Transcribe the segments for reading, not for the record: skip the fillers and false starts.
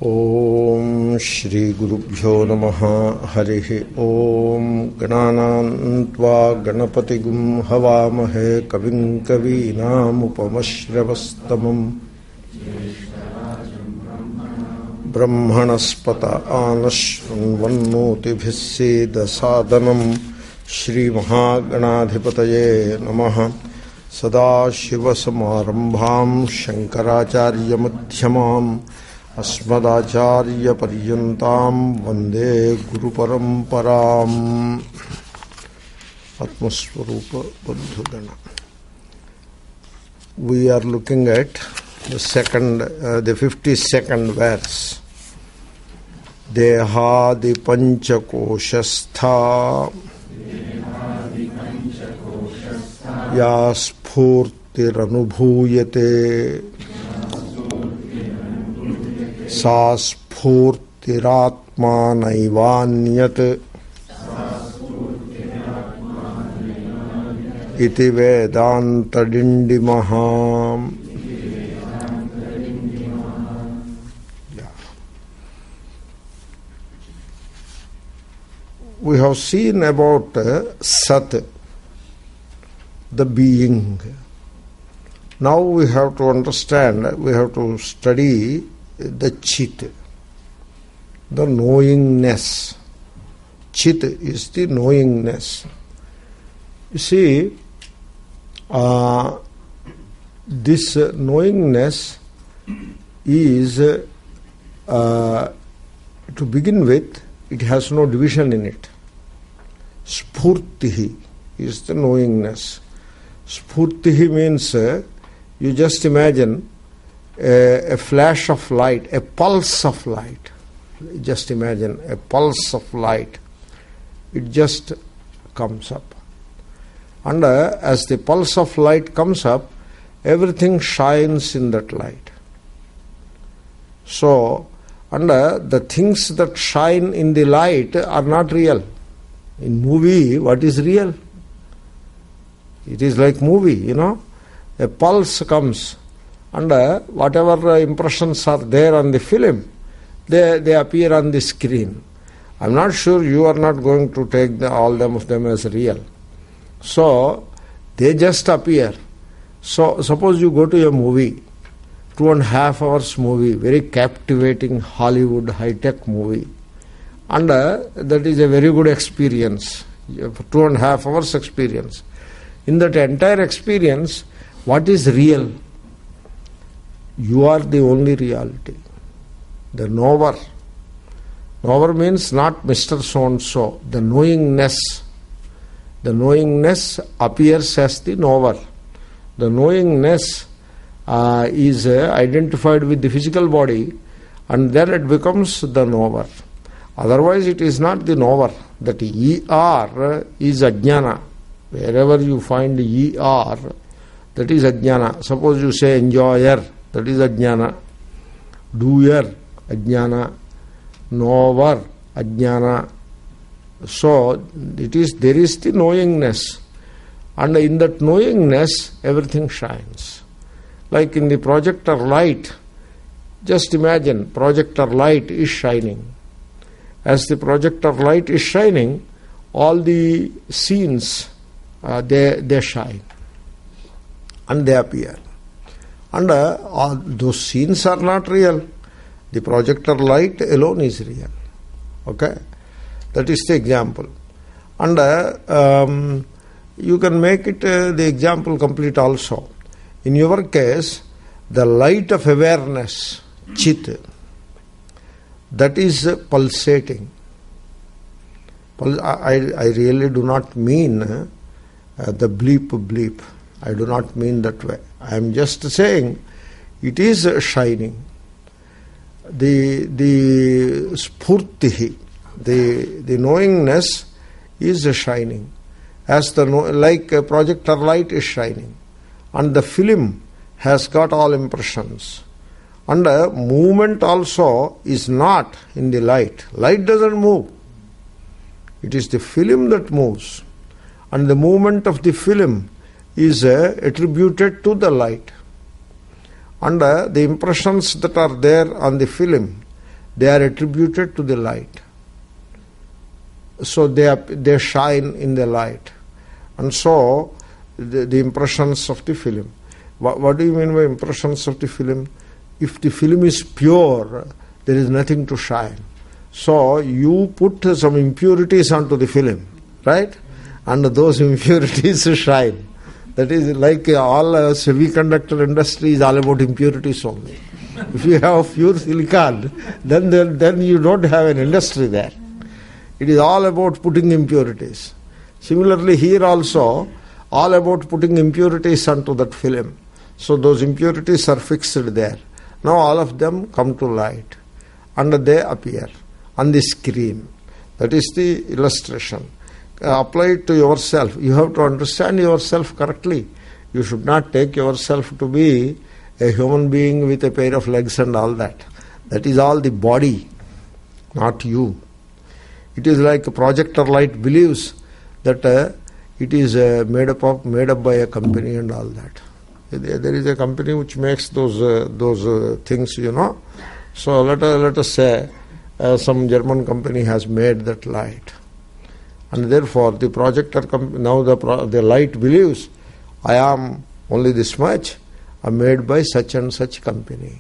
Om Shri Gurubhyo Namaha Harihi Om Gananantva Ganapatigum Havamahe Kavim Kavinam Upamashravastamam Brahmanaspata Anashranvannoti Bhiseda Sadhanam Shri Mahaganadhipataye Namaha Sadashiva Samarambham Shankaracharya Madhyamam Asmadacharya Paryantam Vande Guru Paramparam. Atmaswarupa Buddhagana. We are looking at the 52nd verse. Dehadi panchakoshastha yaspurtiranubhuyate sa spurtiratmanaivanyat iti Vedanta Dindima. We have seen about Sat, the being. Now we have to understand, we have to study the Chit, the knowingness. Chit is the knowingness. You see, this knowingness is, to begin with, it has no division in it. Spurtihi is the knowingness. Spurtihi means, you just imagine a flash of light, a pulse of light. Just imagine a pulse of light. It just comes up. And as the pulse of light comes up, everything shines in that light. So, and the things that shine in the light are not real. In movie, what is real? It is like movie, you know. A pulse comes, and whatever impressions are there on the film, they appear on the screen. I'm not sure you are not going to take all of them as real. So, they just appear. So, suppose you go to a movie, 2.5 hours movie, very captivating Hollywood high-tech movie. And that is a very good experience, 2.5 hours experience. In that entire experience, what is real? You are the only reality. The knower. Knower means not Mr. So-and-so. The knowingness. The knowingness appears as the knower. The knowingness is identified with the physical body, and then it becomes the knower. Otherwise it is not the knower. That ER is ajnana. Wherever you find ER, that is ajnana. Suppose you say enjoyer, that is ajnana. Doer, ajnana. Knower, ajnana. So there is the knowingness. And in that knowingness, everything shines. Like in the projector light, just imagine, projector light is shining. As the projector light is shining, all the scenes, they shine. And they appear. And all those scenes are not real. The projector light alone is real. Okay? That is the example. And you can make it the example complete also. In your case, the light of awareness, Chit, that is pulsating. I really do not mean the bleep. I do not mean that way. I am just saying it is shining. The spurtihi, the knowingness is shining. As like a projector light is shining. And the film has got all impressions. And movement also is not in the light. Light doesn't move. It is the film that moves. And the movement of the film is attributed to the light. And the impressions that are there on the film, they are attributed to the light. So they shine in the light. And so the impressions of the film. What do you mean by impressions of the film? If the film is pure, there is nothing to shine. So you put some impurities onto the film, right? And those impurities shine. That is like all semiconductor industry is all about impurities only. If you have pure silicon, then you don't have an industry there. It is all about putting impurities. Similarly, here also, all about putting impurities onto that film. So those impurities are fixed there. Now all of them come to light and they appear on the screen. That is the illustration. Apply it to yourself. You have to understand yourself correctly. You should not take yourself to be a human being with a pair of legs and all that. That is all the body, not you. It is like a projector light believes that it is made up by a company and all that. There is a company which makes those things, you know. So let us say some German company has made that light, and therefore the projector now the light believes I am only this much. I am made by such and such company.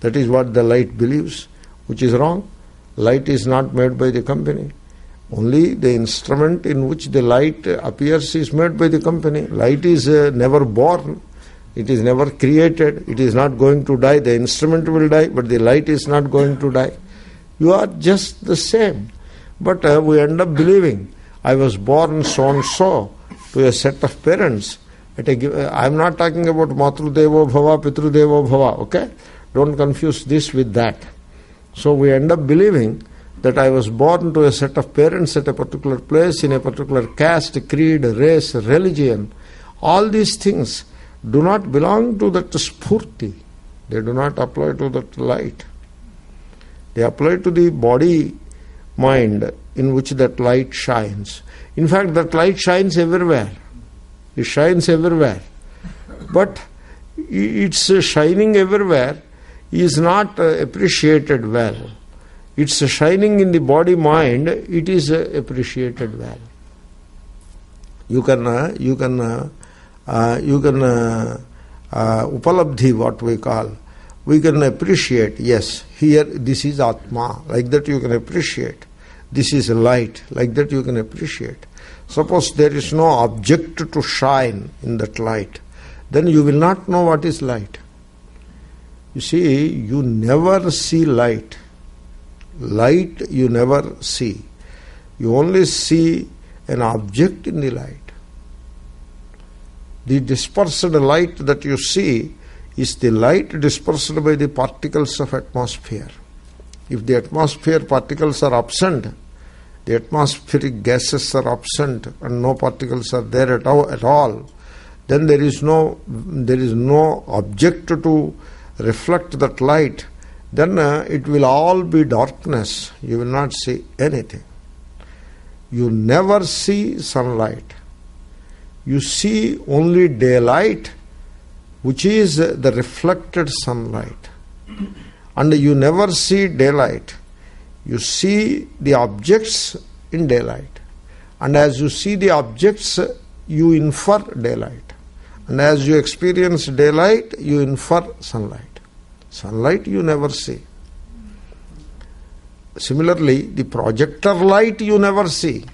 That is what the light believes, which is wrong. Light is not made by the company. Only the instrument in which the light appears is made by the company. Light is never born. It is never created. It is not going to die. The instrument will die, but the light is not going to die. You are just the same. But we end up believing, I was born so-and-so to a set of parents. I am not talking about Matru Devo Bhava, Pitru Devo Bhava, okay? Don't confuse this with that. So we end up believing that I was born to a set of parents at a particular place, in a particular caste, creed, race, religion. All these things do not belong to that spurti. They do not apply to that light. They apply to the body, mind, in which that light shines. In fact, that light shines everywhere. It shines everywhere. But its shining everywhere is not appreciated well. Its shining in the body mind, it is appreciated well. You can upalabdhi, what we call. We can appreciate, yes, here this is Atma, like that you can appreciate. This is light, like that you can appreciate. Suppose there is no object to shine in that light, then you will not know what is light. You see, you never see light. Light you never see. You only see an object in the light. The dispersed light that you see is the light dispersed by the particles of atmosphere. If the atmosphere particles are absent, the atmospheric gases are absent and no particles are there at all, then there is no object to reflect that light. Then it will all be darkness. You will not see anything. You never see sunlight. You see only daylight, which is the reflected sunlight. And you never see daylight. You see the objects in daylight. And as you see the objects, you infer daylight. And as you experience daylight, you infer sunlight. Sunlight you never see. Similarly, the projector light you never see.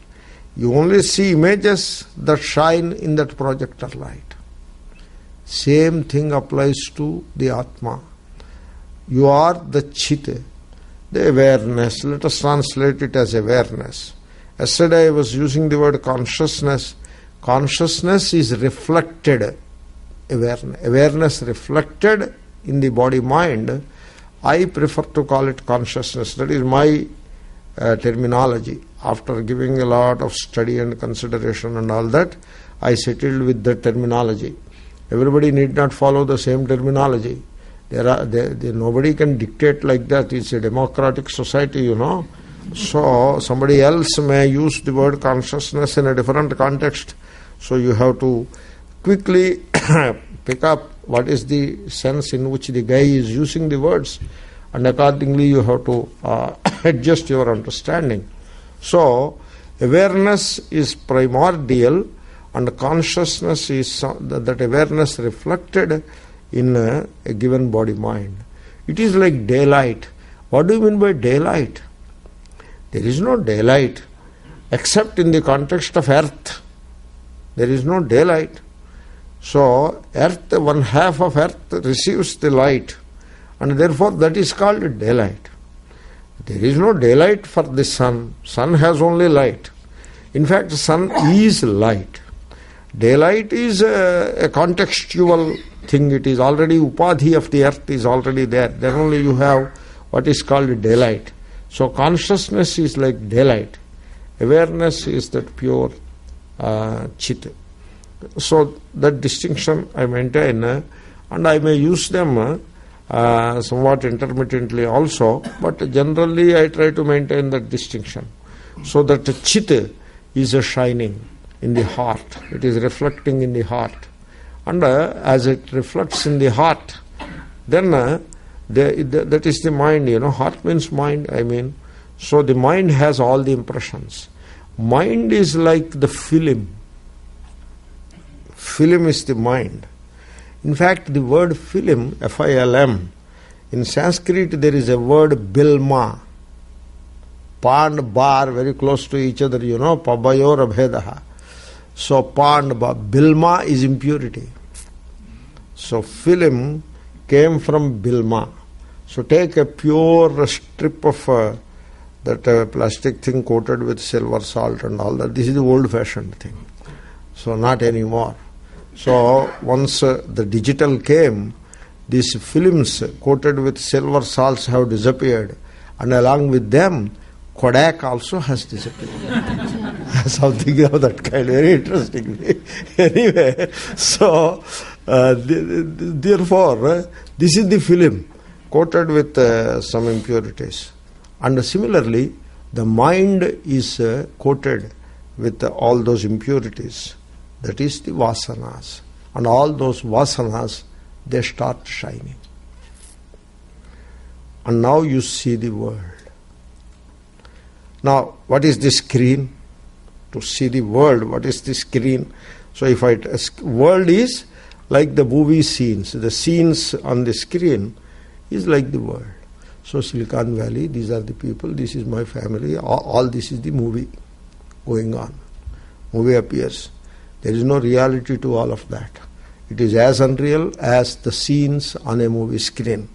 You only see images that shine in that projector light. Same thing applies to the Atma. You are the Chit, the awareness. Let us translate it as awareness. Yesterday I was using the word consciousness. Consciousness is reflected awareness. Awareness reflected in the body mind. I prefer to call it consciousness. That is my terminology. After giving a lot of study and consideration and all that, I settled with the terminology. Everybody need not follow the same terminology. Nobody can dictate like that. It's a democratic society, you know. So somebody else may use the word consciousness in a different context. So you have to quickly pick up what is the sense in which the guy is using the words, and accordingly you have to adjust your understanding. So, awareness is primordial, and consciousness is that awareness reflected in a given body-mind. It is like daylight. What do you mean by daylight? There is no daylight except in the context of earth. There is no daylight. So, earth, one half of earth receives the light, and therefore that is called daylight. There is no daylight for the sun. Sun has only light. In fact, sun is light. Daylight is a contextual thing. It is already, upadhi of the earth is already there. Then only you have what is called daylight. So consciousness is like daylight. Awareness is that pure chit. So that distinction I maintain, and I may use them somewhat intermittently also, but generally I try to maintain that distinction. So that chit is a shining in the heart. It is reflecting in the heart. And as it reflects in the heart, then that is the mind, heart means mind, So the mind has all the impressions. Mind is like the film. Film is the mind. In fact, the word film, F-I-L-M, in Sanskrit there is a word bilma. Pa and bar very close to each other, pabayor abhedaha. So pa and bar, bilma is impurity. So film came from bilma. So take a pure strip of that plastic thing coated with silver salt and all that. This is the old-fashioned thing. So not anymore. So once the digital came, these films coated with silver salts have disappeared, and along with them, Kodak also has disappeared. Something of that kind, very interestingly. Anyway, so therefore, this is the film coated with some impurities. And similarly, the mind is coated with all those impurities. That is the vasanas. And all those vasanas, they start shining. And now you see the world. Now, what is the screen? To see the world, what is the screen? So world is like the movie scenes. The scenes on the screen is like the world. So Silicon Valley, these are the people, this is my family, all this is the movie going on. Movie appears. There is no reality to all of that. It is as unreal as the scenes on a movie screen.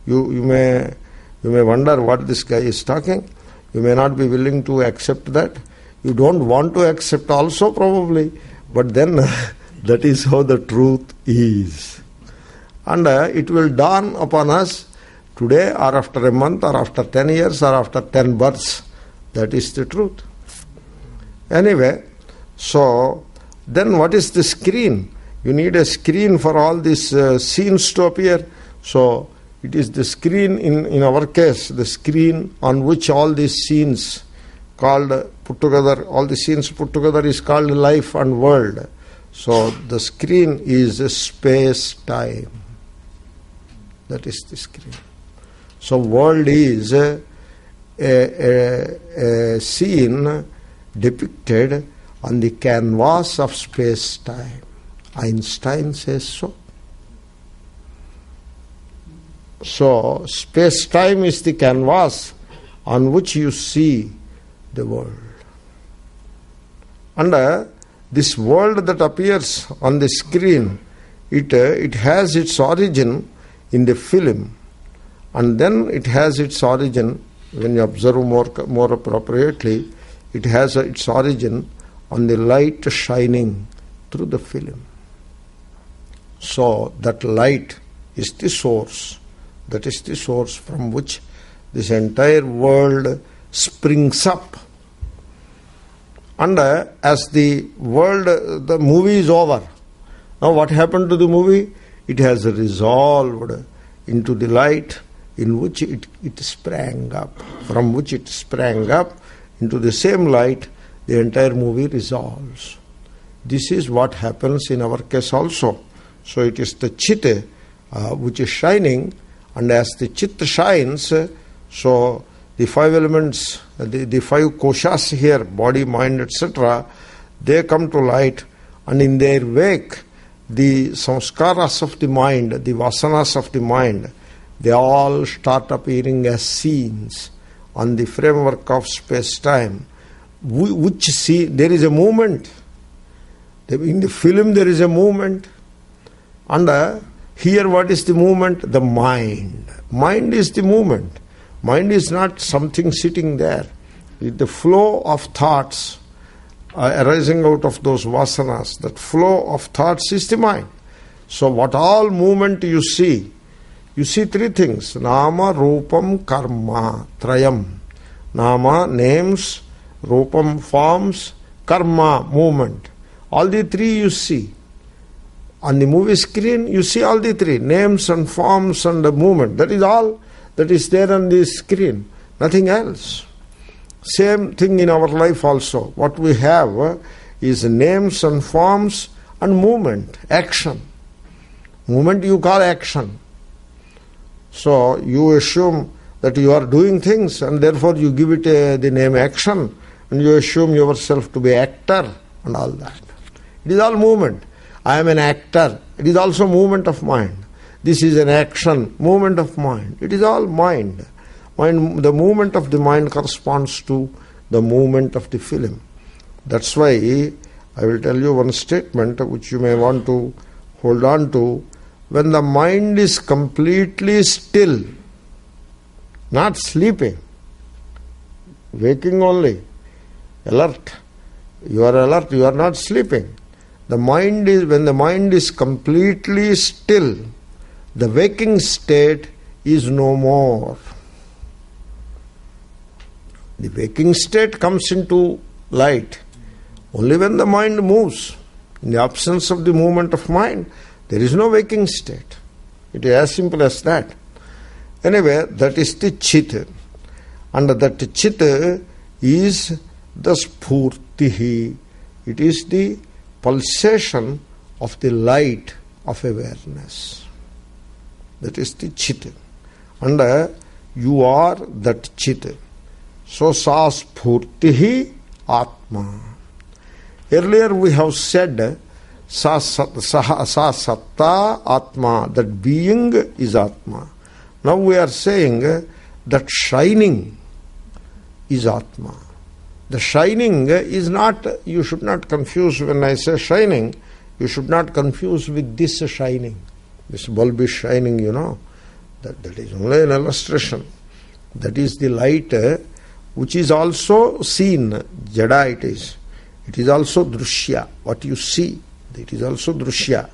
You may wonder what this guy is talking. You may not be willing to accept that. You don't want to accept also probably. But then that is how the truth is. And it will dawn upon us today or after a month or after 10 years or after 10 births. That is the truth. Anyway, so then what is the screen? You need a screen for all these scenes to appear. So it is the screen, in our case, the screen on which all these scenes called put together, all the scenes put together is called life and world. So the screen is space-time. That is the screen. So world is a scene depicted on the canvas of space-time. Einstein says so. So space-time is the canvas on which you see the world. And this world that appears on the screen, it has its origin in the film, and then it has its origin, when you observe more appropriately, it has its origin on the light shining through the film. So that light is the source. That is the source from which this entire world springs up. And as the world, the movie is over. Now what happened to the movie? It has resolved into the light in which it sprang up. From which it sprang up into the same light, the entire movie resolves. This is what happens in our case also. So it is the chit which is shining, And as the Chit shines, so the five elements, the five koshas here, body, mind, etc., they come to light, and in their wake, the samskaras of the mind, the vasanas of the mind, they all start appearing as scenes on the framework of space-time. Which see, there is a movement. In the film there is a movement. And here what is the movement? The mind. Mind is the movement. Mind is not something sitting there. The flow of thoughts arising out of those vasanas, that flow of thoughts is the mind. So what all movement you see three things: nama, rupam, karma, trayam. Nama, names; rupam, forms; karma, movement. All the three you see. On the movie screen, you see all the three: names and forms and the movement. That is all that is there on the screen. Nothing else. Same thing in our life also. What we have is names and forms and movement, action. Movement you call action. So you assume that you are doing things, and therefore you give it the name action, and you assume yourself to be actor and all that. It is all movement. I am an actor. It is also movement of mind. This is an action, movement of mind. It is all mind. The movement of the mind corresponds to the movement of the film. That's why I will tell you one statement which you may want to hold on to. When the mind is completely still, not sleeping, waking only, alert. You are alert, you are not sleeping. When the mind is completely still, the waking state is no more. The waking state comes into light only when the mind moves. In the absence of the movement of mind, there is no waking state. It is as simple as that. Anyway, that is the Chit. And that Chit is the Spurtihi. It is the pulsation of the light of awareness. That is the Chit. And you are that Chit. So, sa Spurtihi Atma. Earlier we have said sa satta Atma, that being is Atma. Now we are saying that shining is Atma. The shining is not, you should not confuse, when I say shining, you should not confuse with this shining. This bulb is shining, you know. That is only an illustration. That is the light which is also seen. Jada it is. It is also drushya. What you see, it is also drushya.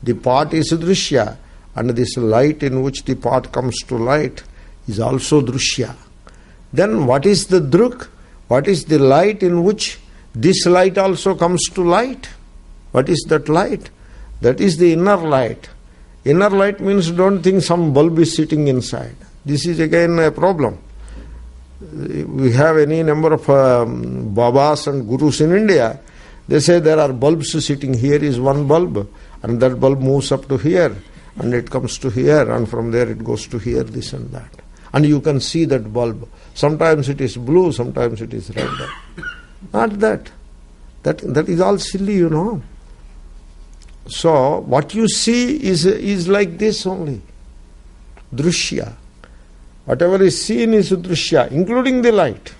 The part is drushya, and this light in which the part comes to light is also drushya. Then what is the druk? What is the light in which this light also comes to light? What is that light? That is the inner light. Inner light means don't think some bulb is sitting inside. This is again a problem. We have any number of Babas and Gurus in India. They say there are bulbs sitting here is one bulb, and that bulb moves up to here, and it comes to here, and from there it goes to here, this and that. And you can see that bulb. Sometimes it is blue, sometimes it is red. Not that. That is all silly, you know. So what you see is like this only. Drushya. Whatever is seen is drushya, including the light.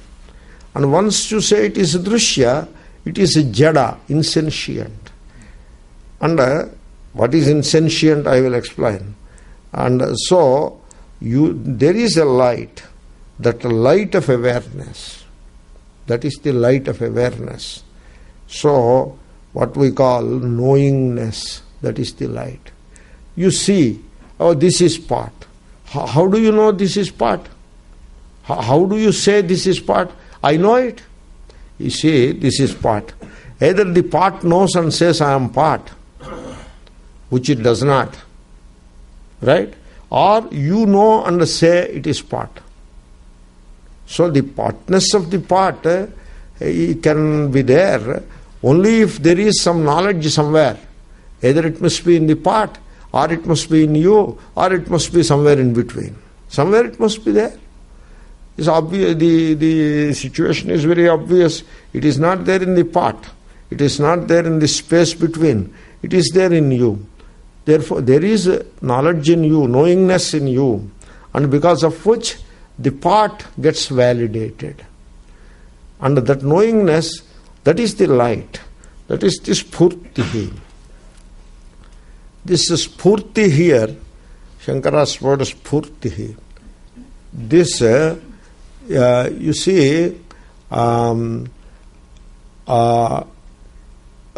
And once you say it is drushya, it is jada, insentient. And what is insentient, I will explain. And so there is a light, that light of awareness. That is the light of awareness. So what we call knowingness, that is the light. You see, oh, this is part. How do you know this is part? How do you say this is part? I know it. You see, this is part. Either the part knows and says, I am part, which it does not. Right? Or you know and say it is part. So the partness of the part can be there only if there is some knowledge somewhere. Either it must be in the part, or it must be in you, or it must be somewhere in between. Somewhere it must be there. It's obvious. The situation is very obvious. It is not there in the part. It is not there in the space between. It is there in you. Therefore, there is knowledge in you, knowingness in you, and because of which the part gets validated. And that knowingness, that is the light. That is the spurti. This spurti here, Shankara's word spurti. This, you see,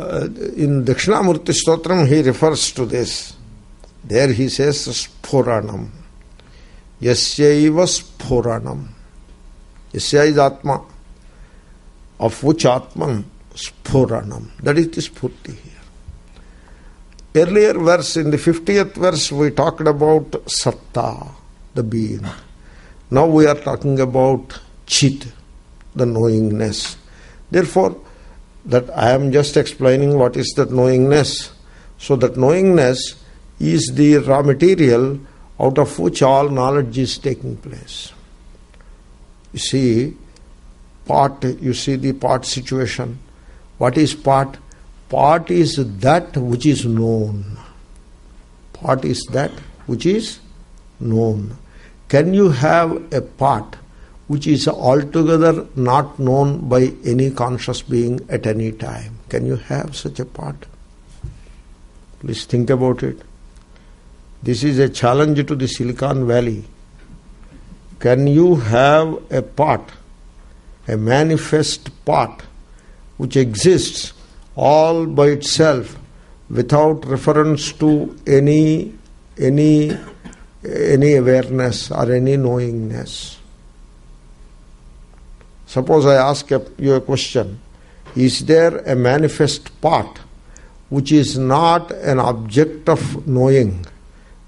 in Dakshinamurti Stotram he refers to this. There he says sphuranam. Yasyaiva sphuranam. Yasya is Atma, of which Atman sphuranam. That is the spurti here. Earlier verse, in the 50th verse, we talked about satta, the being. Now we are talking about chit, the knowingness. Therefore, that I am just explaining what is that knowingness. So that knowingness is the raw material out of which all knowledge is taking place. You see, the part situation. What is part? Part is that which is known. Part is that which is known. Can you have a part which is altogether not known by any conscious being at any time? Can you have such a part? Please think about it. This is a challenge to the Silicon Valley. Can you have a part, a manifest part, which exists all by itself without reference to any awareness or any knowingness? Suppose I ask you a question. Is there a manifest part which is not an object of knowing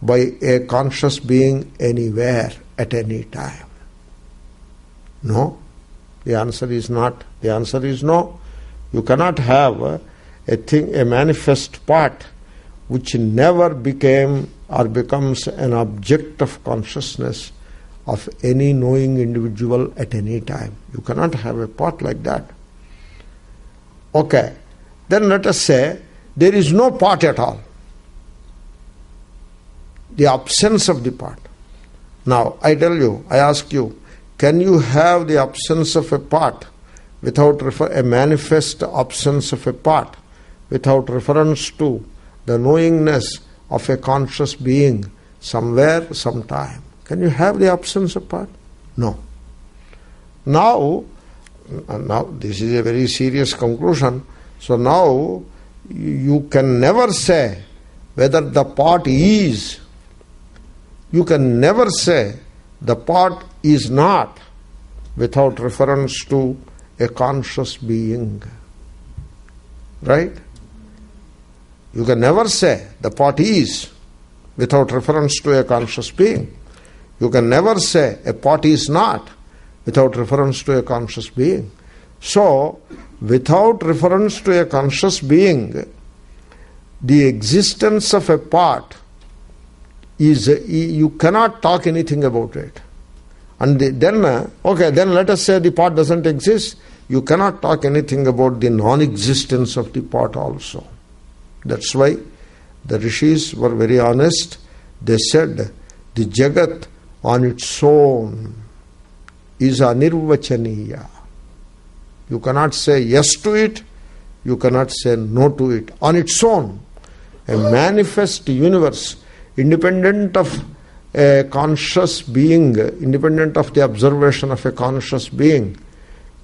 by a conscious being anywhere at any time? No. The answer is not. The answer is no. You cannot have a manifest part which never became or becomes an object of consciousness of any knowing individual at any time. You cannot have a part like that. Okay, then let us say there is no part at all. The absence of the part. Now, I tell you, I ask you, can you have the absence of a part without a manifest absence of a part without reference to the knowingness of a conscious being somewhere, sometime? Can you have the absence of part? No. Now this is a very serious conclusion. So now you can never say whether the part is. You can never say the part is not without reference to a conscious being. Right? You can never say the part is without reference to a conscious being. You can never say a part is not without reference to a conscious being. So, without reference to a conscious being, the existence of a part is, you cannot talk anything about it. And then let us say the part doesn't exist. You cannot talk anything about the non-existence of the part also. That's why the rishis were very honest. They said the Jagat on its own is anirvachaniya. You cannot say yes to it, you cannot say no to it. On its own, a manifest universe, independent of a conscious being, independent of the observation of a conscious being,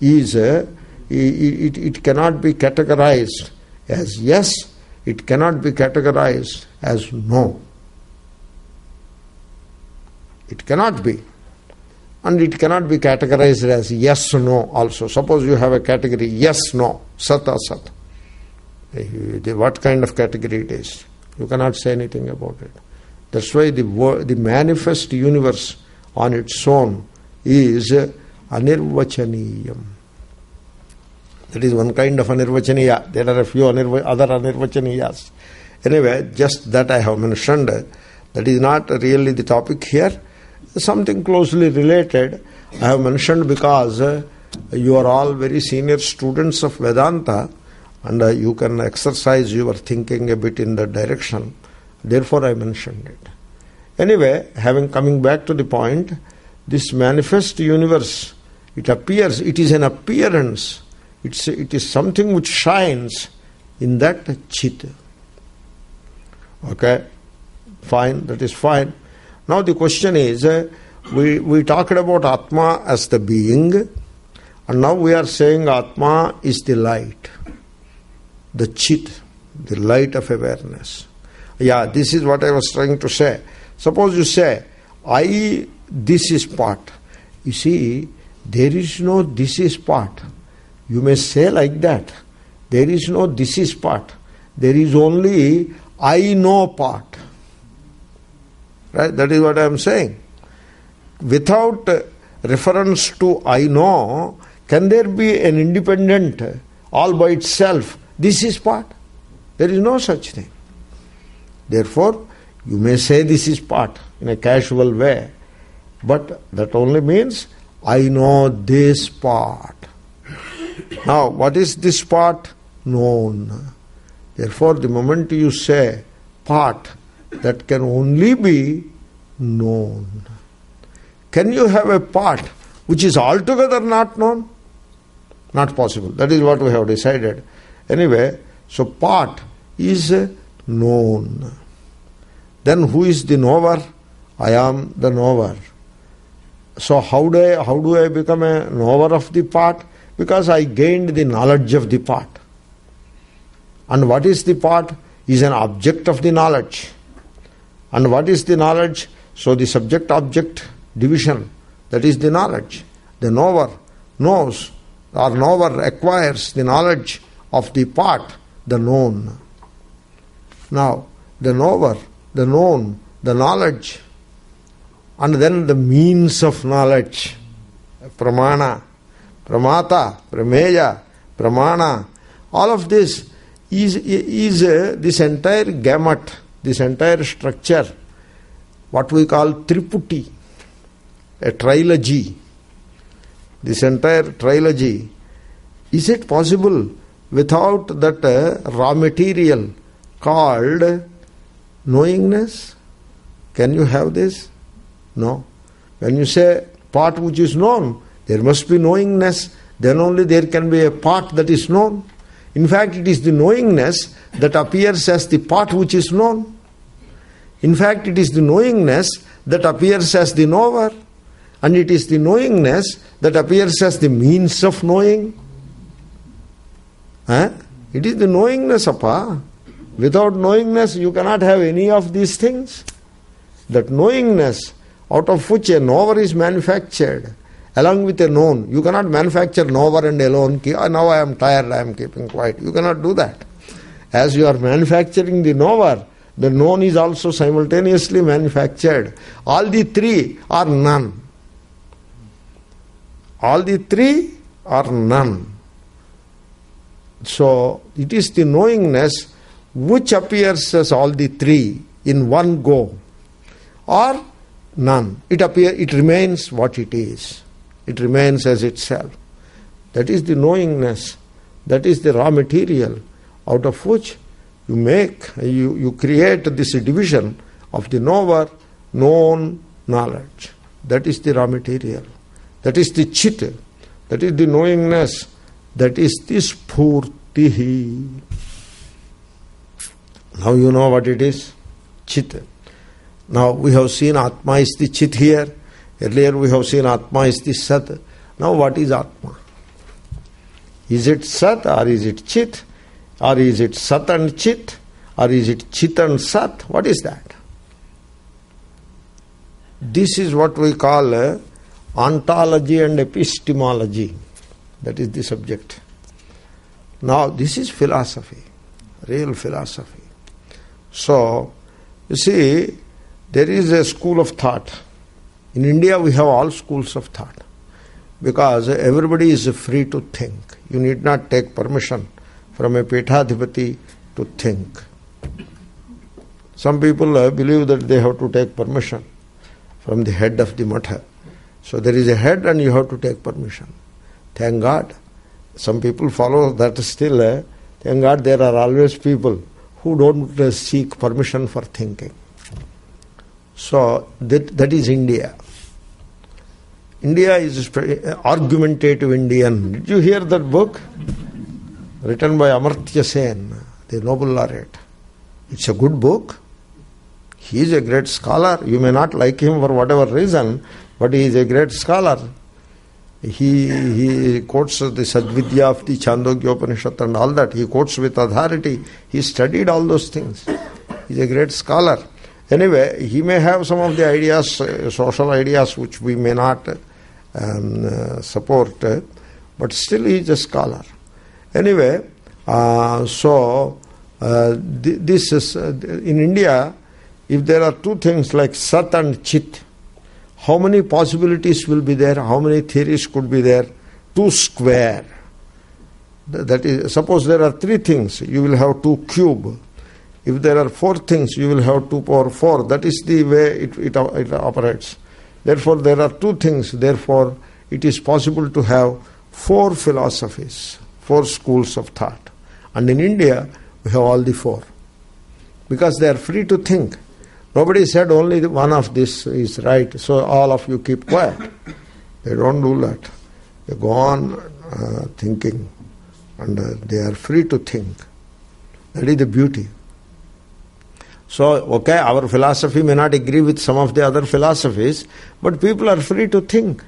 is it cannot be categorized as yes, it cannot be categorized as no. It cannot be. And it cannot be categorized as yes, no also. Suppose you have a category yes, no, sat, asat. What kind of category it is? You cannot say anything about it. That's why the manifest universe on its own is anirvachaniyam. That is one kind of anirvachaniya. There are a few other anirvachaniyas. Anyway, just that I have mentioned. That is not really the topic here. Something closely related I have mentioned because you are all very senior students of Vedanta, and you can exercise your thinking a bit in that direction. Therefore I mentioned it. Anyway, coming back to the point, this manifest universe, it appears, it is an appearance. It is something which shines in that chit. Okay, fine, that is fine. Now the question is, we talked about Atma as the being, and now we are saying Atma is the light, the chit, the light of awareness. Yeah, this is what I was trying to say. Suppose you say, this is part. You see, there is no this is part. You may say like that. There is no this is part. There is only I know part. Right? That is what I am saying. Without reference to I know, can there be an independent, all by itself, this is part? There is no such thing. Therefore, you may say this is part in a casual way, but that only means I know this part. Now, what is this part? Known. Therefore, the moment you say part, that can only be known. Can you have a part which is altogether not known? Not possible. That is what we have decided. Anyway, so part is known. Then who is the knower? I am the knower. So how do I become a knower of the part? Because I gained the knowledge of the part. And what is the part? Is an object of the knowledge. And what is the knowledge? So the subject-object division, that is the knowledge. The knower knows, or knower acquires the knowledge of the part, the known. Now, the knower, the known, the knowledge, and then the means of knowledge, pramana, pramata, prameya, pramana, all of this is this entire gamut, this entire structure, what we call triputi, a trilogy. This entire trilogy, is it possible without that raw material called knowingness? Can you have this? No. When you say part which is known, there must be knowingness. Then only there can be a part that is known. In fact, it is the knowingness that appears as the part which is known. In fact, it is the knowingness that appears as the knower. And it is the knowingness that appears as the means of knowing. It is the knowingness, appa. Without knowingness, you cannot have any of these things. That knowingness, out of which a knower is manufactured, along with a known. You cannot manufacture knower and alone. Now I am tired, I am keeping quiet. You cannot do that. As you are manufacturing the knower, the known is also simultaneously manufactured. All the three are none. All the three are none. So, it is the knowingness which appears as all the three in one go, or none. It remains what it is. It remains as itself. That is the knowingness. That is the raw material out of which you create this division of the knower, known, knowledge. That is the raw material. That is the chit. That is the knowingness. That is the spurti. Now you know what it is. Chit. Now we have seen Atma is the chit here. Earlier we have seen Atma is the sat. Now what is Atma? Is it sat or is it chit? Or is it sat and chit? Or is it chit and sat? What is that? This is what we call ontology and epistemology. That is the subject. Now this is philosophy, real philosophy. So, you see, there is a school of thought. In India we have all schools of thought because everybody is free to think. You need not take permission from a Pithadhipati to think. Some people believe that they have to take permission from the head of the matha. So there is a head and you have to take permission. Thank God. Some people follow that still. Thank God there are always people who don't seek permission for thinking. So that is India. India is argumentative Indian. Did you hear that book? Written by Amartya Sen, the Nobel laureate. It's a good book. He is a great scholar. You may not like him for whatever reason, but he is a great scholar. He quotes the Sadvidya of the Chandogya Upanishad and all that. He quotes with authority. He studied all those things. He is a great scholar. Anyway, he may have some of the ideas, social ideas, which we may not support, but still he is a scholar. Anyway, this is in India. If there are two things like Sat and Chit, how many possibilities will be there? How many theories could be there? 2 square. That is, suppose there are 3 things, you will have 2 cube. If there are 4 things, you will have 2 power 4. That is the way it operates. Therefore, there are 2 things. Therefore, it is possible to have 4 philosophies, 4 schools of thought. And in India, we have all the 4. Because they are free to think. Nobody said only one of this is right, so all of you keep quiet. They don't do that. They go on thinking, and they are free to think. That is the beauty. So, okay, our philosophy may not agree with some of the other philosophies, but people are free to think.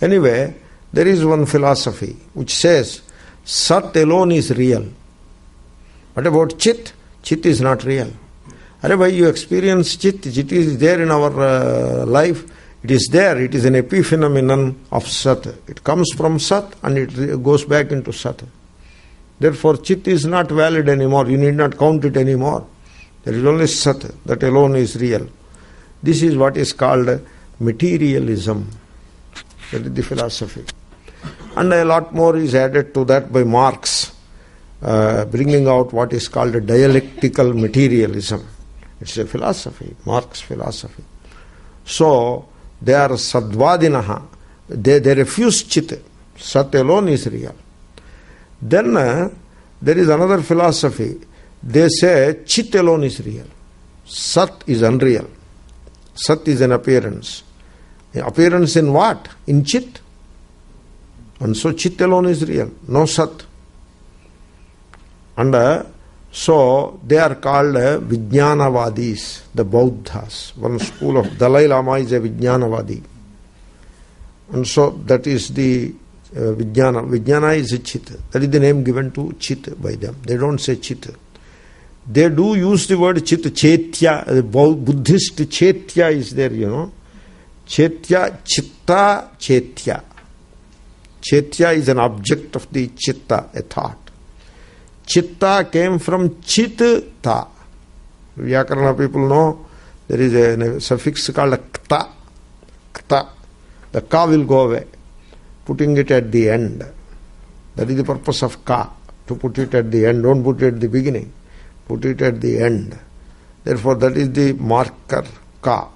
Anyway, there is one philosophy which says, Sat alone is real. What about Chit? Chit is not real. Whenever you experience Chit, Chit is there in our life. It is there. It is an epiphenomenon of Sat. It comes from Sat and it goes back into Sat. Therefore, Chit is not valid anymore. You need not count it anymore. There is only Sat. That alone is real. This is what is called materialism. That is the philosophy. And a lot more is added to that by Marx, bringing out what is called a dialectical materialism. It's a philosophy, Marx philosophy. So, they are Sadvadinaha. They refuse Chit. Sat alone is real. Then there is another philosophy. They say Chit alone is real. Sat is unreal. Sat is an appearance. Appearance in what? In Chit. And so Chit alone is real. No Sat. And so they are called Vijnanavadis, the Bauddhas. One school of Dalai Lama is a Vijnanavadi. And so that is the Vijnana. Vijnana is a Chit. That is the name given to Chit by them. They don't say Chit. They do use the word Chit. Chaitya, the Buddhist Chaitya is there, you know. Chaitya, Chitta, Chaitya. Chaitya is an object of the Chitta, a thought. Chitta came from Chitta. Vyakarana people know there is a suffix called Kta. Kta. The Ka will go away, putting it at the end. That is the purpose of Ka, to put it at the end. Don't put it at the beginning. Put it at the end. Therefore, that is the marker Ka.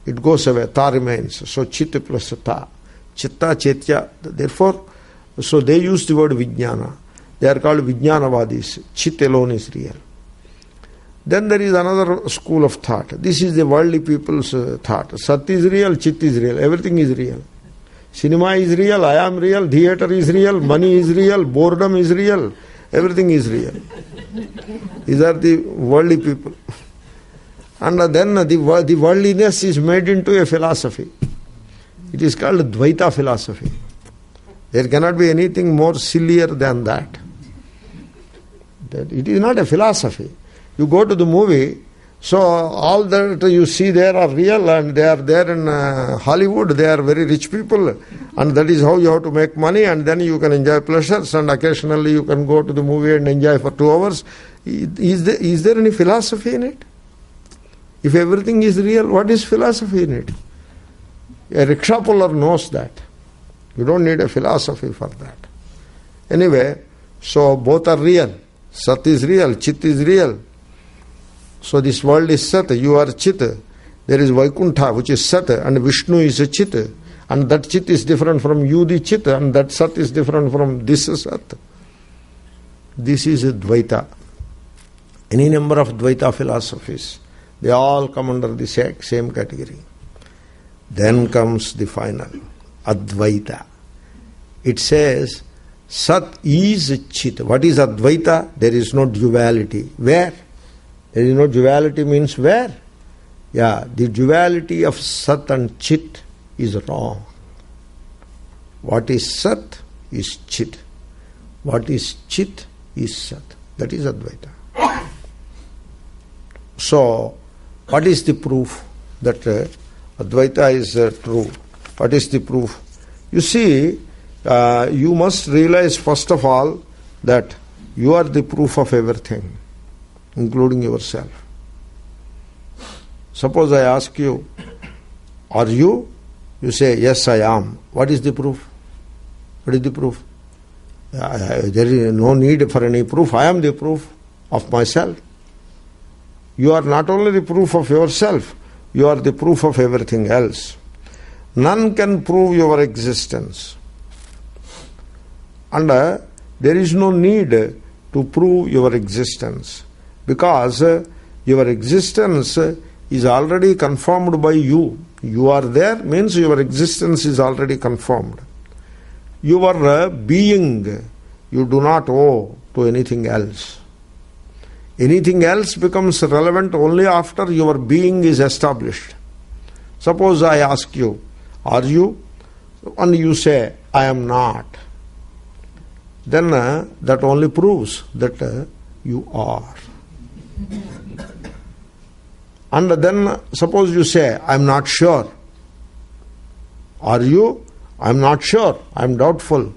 It goes away. Ta remains. So, Chit plus Ta. Chitta, Chaitya. Therefore, so they use the word Vijnana. They are called Vijnanavadis. Chit alone is real. Then there is another school of thought. This is the worldly people's thought. Sat is real, Chit is real. Everything is real. Cinema is real, I am real, theatre is real, money is real, boredom is real. Everything is real. These are the worldly people. And then the worldliness is made into a philosophy. It is called Advaita philosophy. There cannot be anything more sillier than that. It is not a philosophy. You go to the movie, so all that you see there are real, and they are there in Hollywood. They are very rich people, and that is how you have to make money, and then you can enjoy pleasures, and occasionally you can go to the movie and enjoy for 2 hours. Is there any philosophy in it? If everything is real, what is philosophy in it? A rickshaw puller knows that. You don't need a philosophy for that. Anyway, so both are real. Sat is real, Chit is real. So this world is Sat, you are Chit. There is Vaikuntha, which is Sat, and Vishnu is a Chit. And that Chit is different from you, the Chit, and that Sat is different from this Sat. This is Advaita. Any number of Advaita philosophies, they all come under the same category. Then comes the final, Advaita. It says, Sat is Chit. What is Advaita? There is no duality. Where? There is no duality means where? Yeah, the duality of Sat and Chit is wrong. What is Sat is Chit. What is Chit is Sat. That is Advaita. So, what is the proof that Advaita is true? What is the proof? You see, you must realize first of all that you are the proof of everything, including yourself. Suppose I ask you, are you? You say, yes, I am. What is the proof? What is the proof? There is no need for any proof. I am the proof of myself. You are not only the proof of yourself, you are the proof of everything else. None can prove your existence. And there is no need to prove your existence, because your existence is already confirmed by you. You are there means your existence is already confirmed. Your being you do not owe to anything else. Anything else becomes relevant only after your being is established. Suppose I ask you, are you? And you say, I am not. Then that only proves that you are. And then suppose you say, I am not sure. Are you? I am not sure. I am doubtful.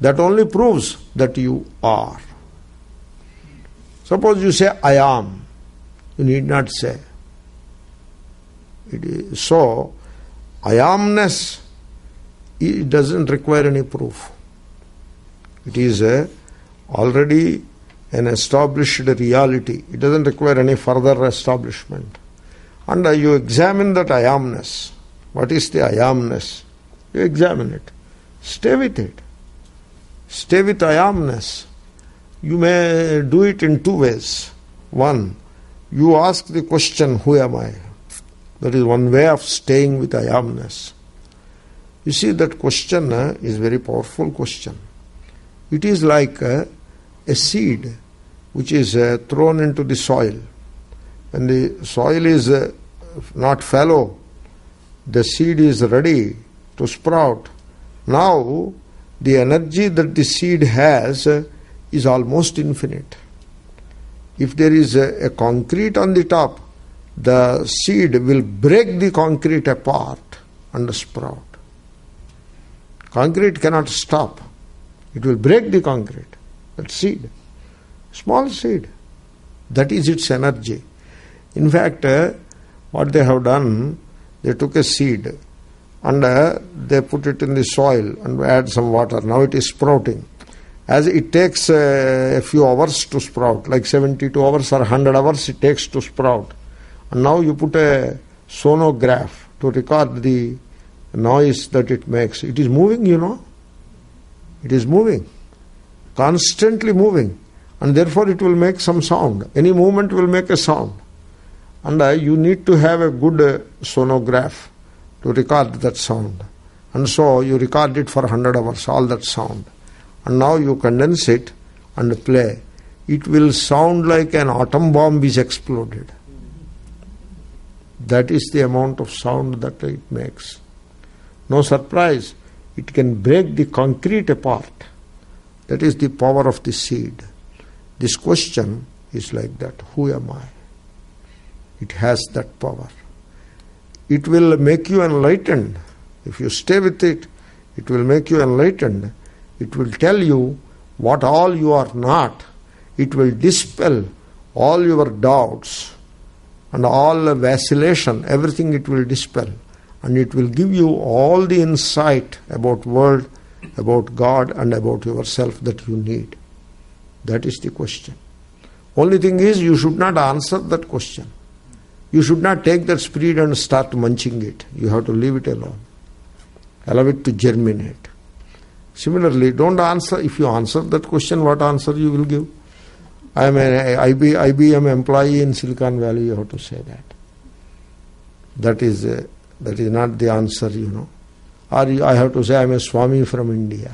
That only proves that you are. Suppose you say, I am. You need not say. It is so, I amness, it doesn't require any proof. It is already an established reality. It doesn't require any further establishment. And you examine that I amness. What is the I amness? You examine it. Stay with it. Stay with I amness. You may do it in two ways. One, you ask the question, who am I? That is one way of staying with I amness. You see, that question is a very powerful question. It is like a seed which is thrown into the soil. When the soil is not fallow, the seed is ready to sprout. Now, the energy that the seed has is almost infinite. If there is a concrete on the top, the seed will break the concrete apart and sprout. Concrete cannot stop. It will break the concrete. That seed. Small seed. That is its energy. In fact, what they have done, they took a seed and they put it in the soil and add some water. Now it is sprouting. As it takes a few hours to sprout, like 72 hours or 100 hours it takes to sprout. And now you put a sonograph to record the noise that it makes. It is moving, you know. It is moving. Constantly moving. And therefore it will make some sound. Any movement will make a sound. And you need to have a good sonograph to record that sound. And so you record it for 100 hours, all that sound. And now you condense it and play. It will sound like an atom bomb is exploded. That is the amount of sound that it makes. No surprise, it can break the concrete apart. That is the power of the seed. This question is like that. Who am I? It has that power. It will make you enlightened. If you stay with it, it will make you enlightened. It will tell you what all you are not. It will dispel all your doubts and all vacillation, everything it will dispel. And it will give you all the insight about world, about God and about yourself that you need. That is the question. Only thing is, you should not answer that question. You should not take that spirit and start munching it. You have to leave it alone. Allow it to germinate. Similarly, don't answer. If you answer that question, what answer you will give? I am an IBM employee in Silicon Valley, you have to say that. That is not the answer, Or I have to say I am a Swami from India.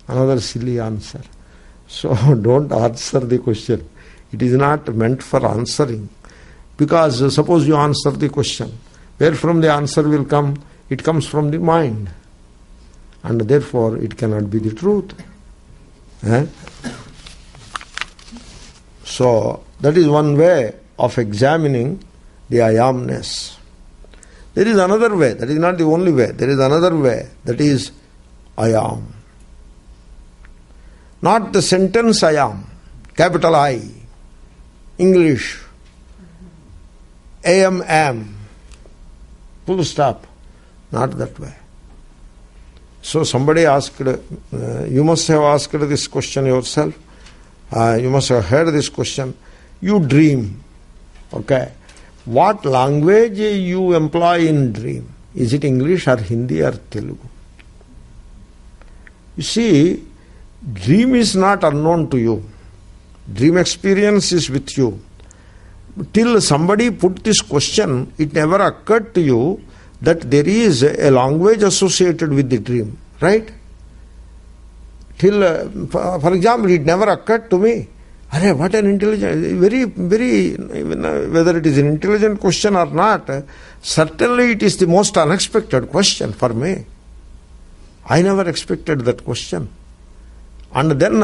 Another silly answer. So don't answer the question. It is not meant for answering. Because suppose you answer the question, where from the answer will come? It comes from the mind. And therefore it cannot be the truth. So that is one way of examining the I amness. There is another way, that is not the only way. There is another way, that is I am. Not the sentence I am, capital I, English, am, full stop. Not that way. So somebody asked, you must have asked this question yourself. You must have heard this question. You dream. Okay. What language you employ in dream? Is it English or Hindi or Telugu? You see, dream is not unknown to you. Dream experience is with you. Till somebody put this question, it never occurred to you that there is a language associated with the dream, right? Till, for example, it never occurred to me. Arey, what an intelligent, very, whether it is an intelligent question or not, certainly it is the most unexpected question for me. I never expected that question. And then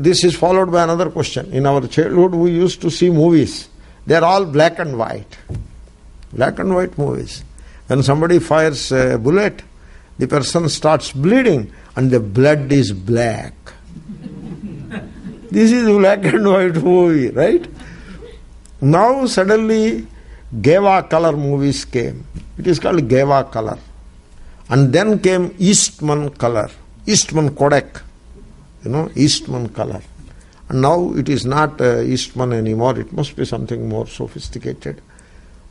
this is followed by another question. In our childhood, we used to see movies. They are all black and white. Black and white movies. When somebody fires a bullet, the person starts bleeding and the blood is black. This is black and white movie, right? Now suddenly Geva color movies came. It is called Geva color. And then came Eastman color. Eastman Kodak. Eastman color. And now it is not Eastman anymore. It must be something more sophisticated.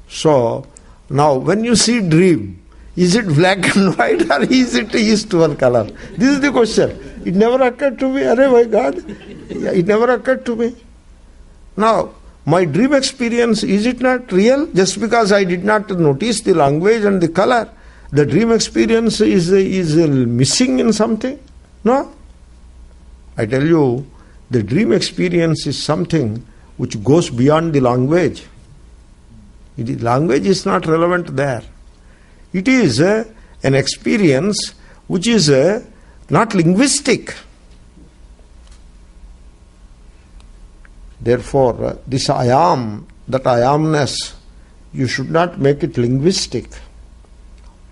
So, now when you see dream, is it black and white or is it Eastman color? This is the question. It never occurred to me. Arey, my God. It never occurred to me. Now, my dream experience, is it not real? Just because I did not notice the language and the color, the dream experience is missing in something? No. I tell you, the dream experience is something which goes beyond the language. Language is not relevant there. It is an experience which is not linguistic. Therefore, this I am, that I amness, you should not make it linguistic.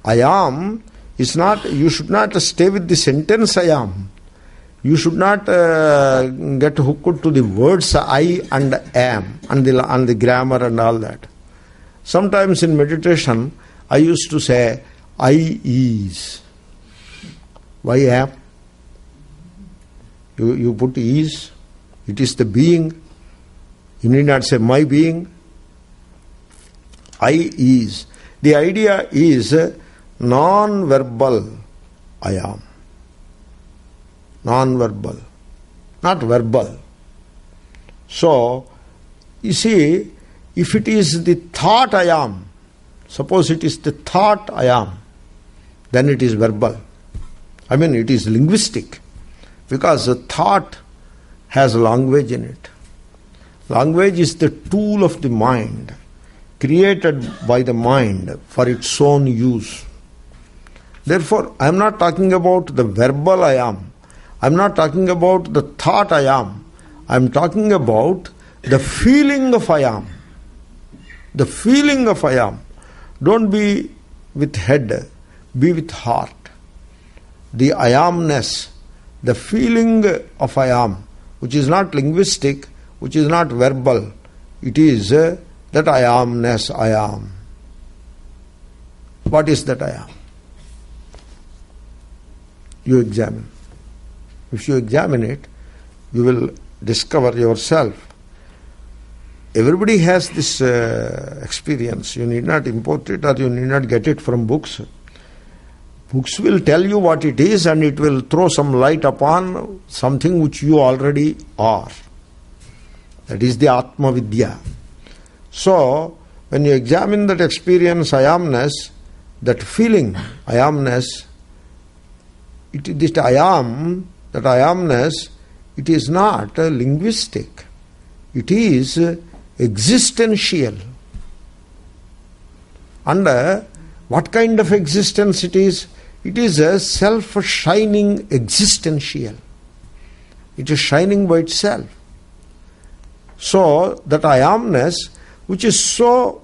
I am is not, you should not stay with the sentence I am. You should not get hooked to the words I and am and the grammar and all that. Sometimes in meditation, I used to say, I is. Why am? You put is. It is the being. You need not say my being. I is. The idea is non-verbal I am. Non-verbal. Not verbal. So, you see, if it is the thought I am, suppose it is the thought I am, then it is verbal. I mean, it is linguistic. Because the thought has language in it. Language is the tool of the mind, created by the mind for its own use. Therefore, I am not talking about the verbal I am. I am not talking about the thought I am. I am talking about the feeling of I am. The feeling of I am. Don't be with head, be with heart. The I amness, the feeling of I am, which is not linguistic, which is not verbal, it is that I amness I am. What is that I am? You examine. If you examine it, you will discover yourself. Everybody has this experience. You need not import it or you need not get it from books. Books will tell you what it is and it will throw some light upon something which you already are. That is the Atma Vidya. So, when you examine that experience, I amness, that feeling, I amness, that I amness, it is not linguistic. It is existential. And what kind of existence it is? It is a self-shining existential. It is shining by itself. So, that I amness, which is so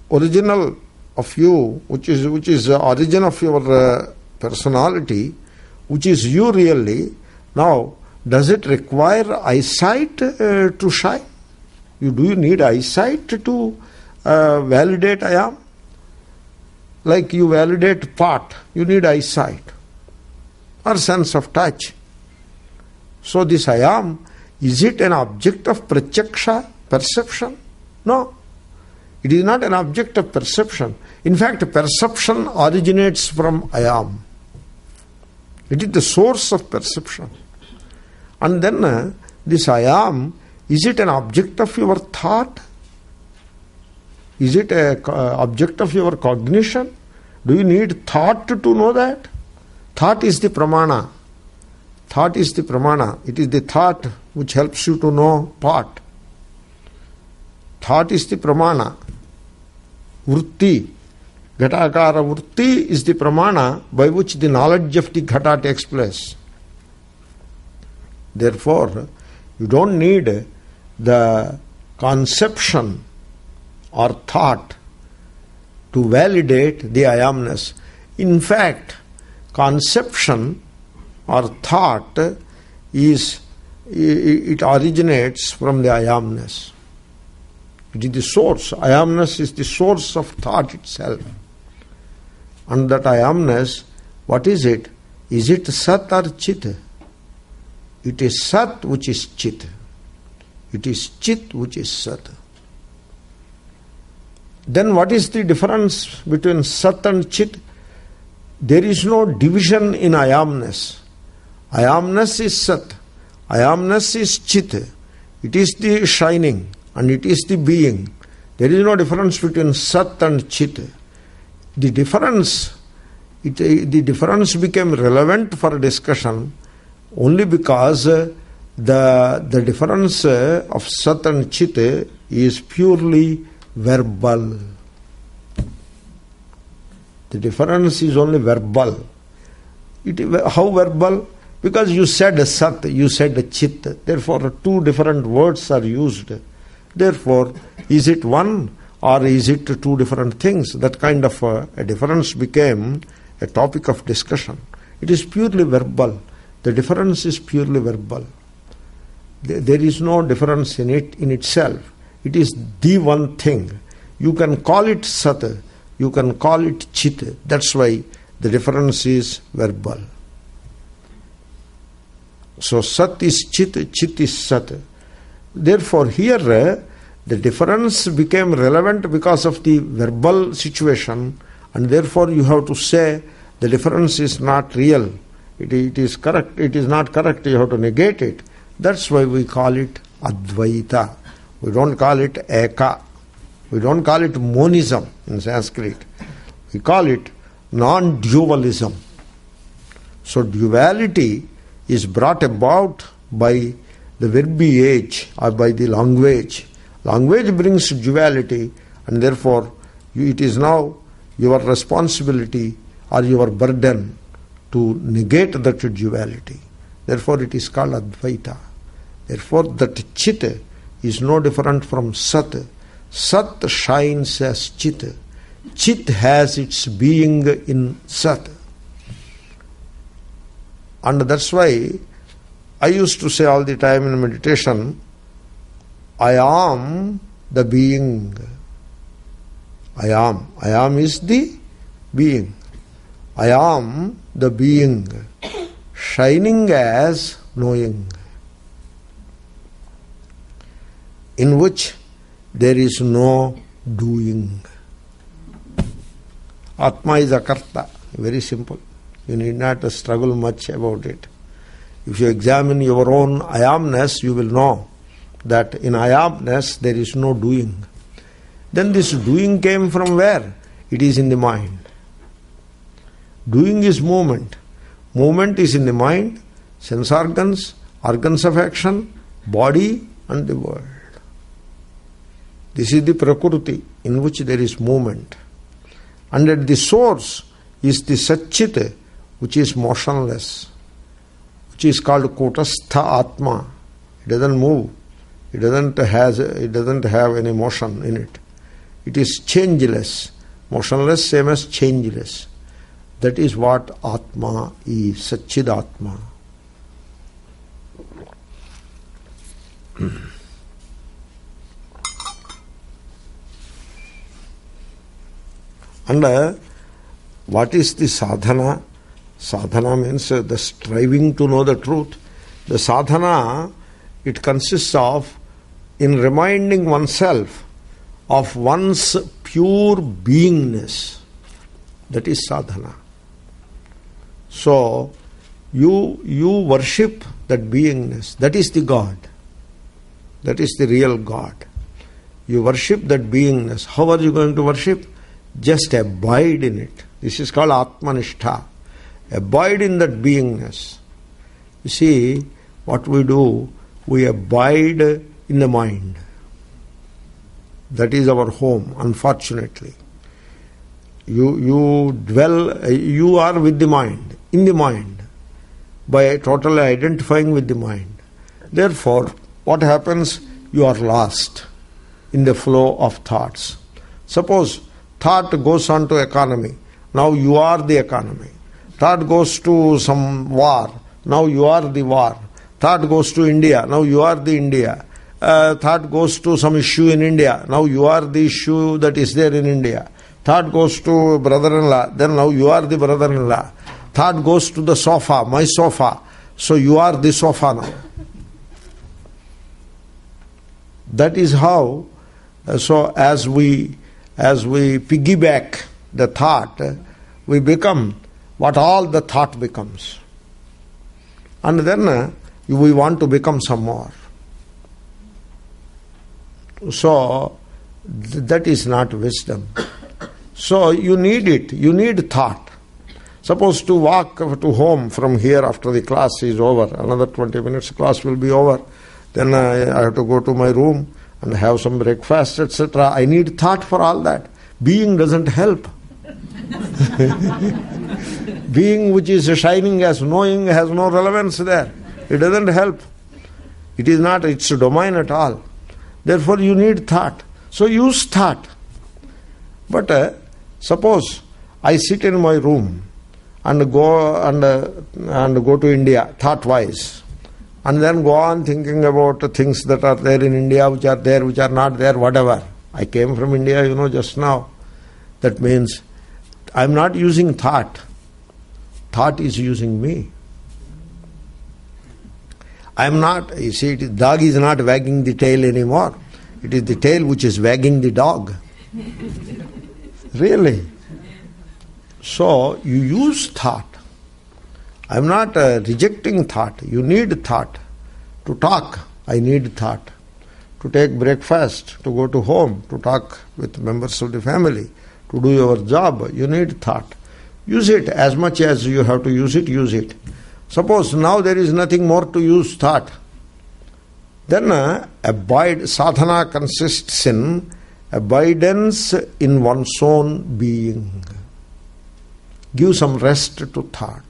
original of you, which is the origin of your personality, which is you really, now, does it require eyesight to shine? Do you need eyesight to validate I am? Like you validate pot, you need eyesight or sense of touch. So this I am, is it an object of pratyaksha, perception? No. It is not an object of perception. In fact, perception originates from I am. It is the source of perception. And then this I am, is it an object of your thought? Is it an object of your cognition? Do you need thought to know that? Thought is the pramana. Thought is the pramana. It is the thought which helps you to know pot. Thought is the pramana. Vritti. Ghatakara vritti is the pramana by which the knowledge of the ghata takes place. Therefore, you don't need the conception or thought to validate the I amness. In fact, conception or thought it originates from the I amness. It is the source. I amness is the source of thought itself. And that I amness, what is it? Is it Sat or Chit? It is Sat which is Chit. It is Chit which is Sat. Then what is the difference between Sat and Chit? There is no division in I amness. I amness is Sat. I amness is Chit. It is the shining and it is the being. There is no difference between Sat and Chit. The difference became relevant for discussion only because the difference of Sat and Chit is purely verbal. The difference is only verbal. How verbal? Because you said Sat, you said Chit. Therefore, two different words are used. Therefore, is it one or is it two different things? That kind of a difference became a topic of discussion. It is purely verbal. The difference is purely verbal. There is no difference in it in itself. It is the one thing. You can call it Sat, you can call it Chit. That's why the difference is verbal. So Sat is Chit, Chit is Sat. Therefore here the difference became relevant because of the verbal situation, and therefore you have to say the difference is not real. It is correct. It is not correct. You have to negate it. That's why we call it Advaita. We don't call it Eka. We don't call it monism in Sanskrit. We call it non-dualism. So duality is brought about by the verbiage or by the language. Language brings duality, and therefore it is now your responsibility or your burden to negate that duality. Therefore it is called Advaita. Therefore that Chit is no different from Sat. Sat shines as Chit. Chit has its being in Sat. And that's why I used to say all the time in meditation, I am the being. I am. I am is the being. I am the being, shining as knowing. in which there is no doing. Atma is akarta. Very simple. You need not struggle much about it. If you examine your own I amness, you will know that in I amness there is no doing. Then this doing came from where? It is in the mind. Doing is movement. Movement is in the mind, sense organs, organs of action, body and the world. This is the Prakriti in which there is movement. And at the source is the Satchit, which is motionless, which is called Kotastha Atma. It doesn't move. It doesn't have any motion in it. It is changeless. Motionless, same as changeless. That is what Atma is, Satchid Atma. And what is the sadhana? Sadhana means the striving to know the truth. The sadhana, it consists of in reminding oneself of one's pure beingness. That is sadhana. So, you worship that beingness. That is the God. That is the real God. You worship that beingness. How are you going to worship? Just abide in it. This is called Atmanishtha. Abide in that beingness. You see, what we do, we abide in the mind. That is our home, unfortunately. You dwell, you are with the mind, in the mind, by totally identifying with the mind. Therefore, what happens? You are lost in the flow of thoughts. Suppose thought goes on to economy. Now you are the economy. Thought goes to some war. Now you are the war. Thought goes to India. Now you are the India. Thought goes to some issue in India. Now you are the issue that is there in India. Thought goes to brother-in-law. Then now you are the brother-in-law. Thought goes to the sofa, my sofa. So you are the sofa now. That is how, so as we piggyback the thought, we become what all the thought becomes. And then we want to become some more. So that is not wisdom. So you need it. You need thought. Suppose to walk to home from here after the class is over, another 20 minutes class will be over. Then I have to go to my room and have some breakfast, etc. I need thought for all that. Being doesn't help. Being which is shining as knowing has no relevance there. It doesn't help. It is not its domain at all. Therefore you need thought. So use thought. But suppose I sit in my room and go to India thought-wise, and then go on thinking about things that are there in India, which are there, which are not there, whatever. I came from India, just now. That means I am not using thought. Thought is using me. I am not, you see, dog is not wagging the tail anymore. It is the tail which is wagging the dog. Really. So, you use thought. I am not rejecting thought. You need thought. To talk, I need thought. To take breakfast, to go to home, to talk with members of the family, to do your job, you need thought. Use it as much as you have to use it, use it. Suppose now there is nothing more to use thought. Then abide, sadhana consists in abidance in one's own being. Give some rest to thought.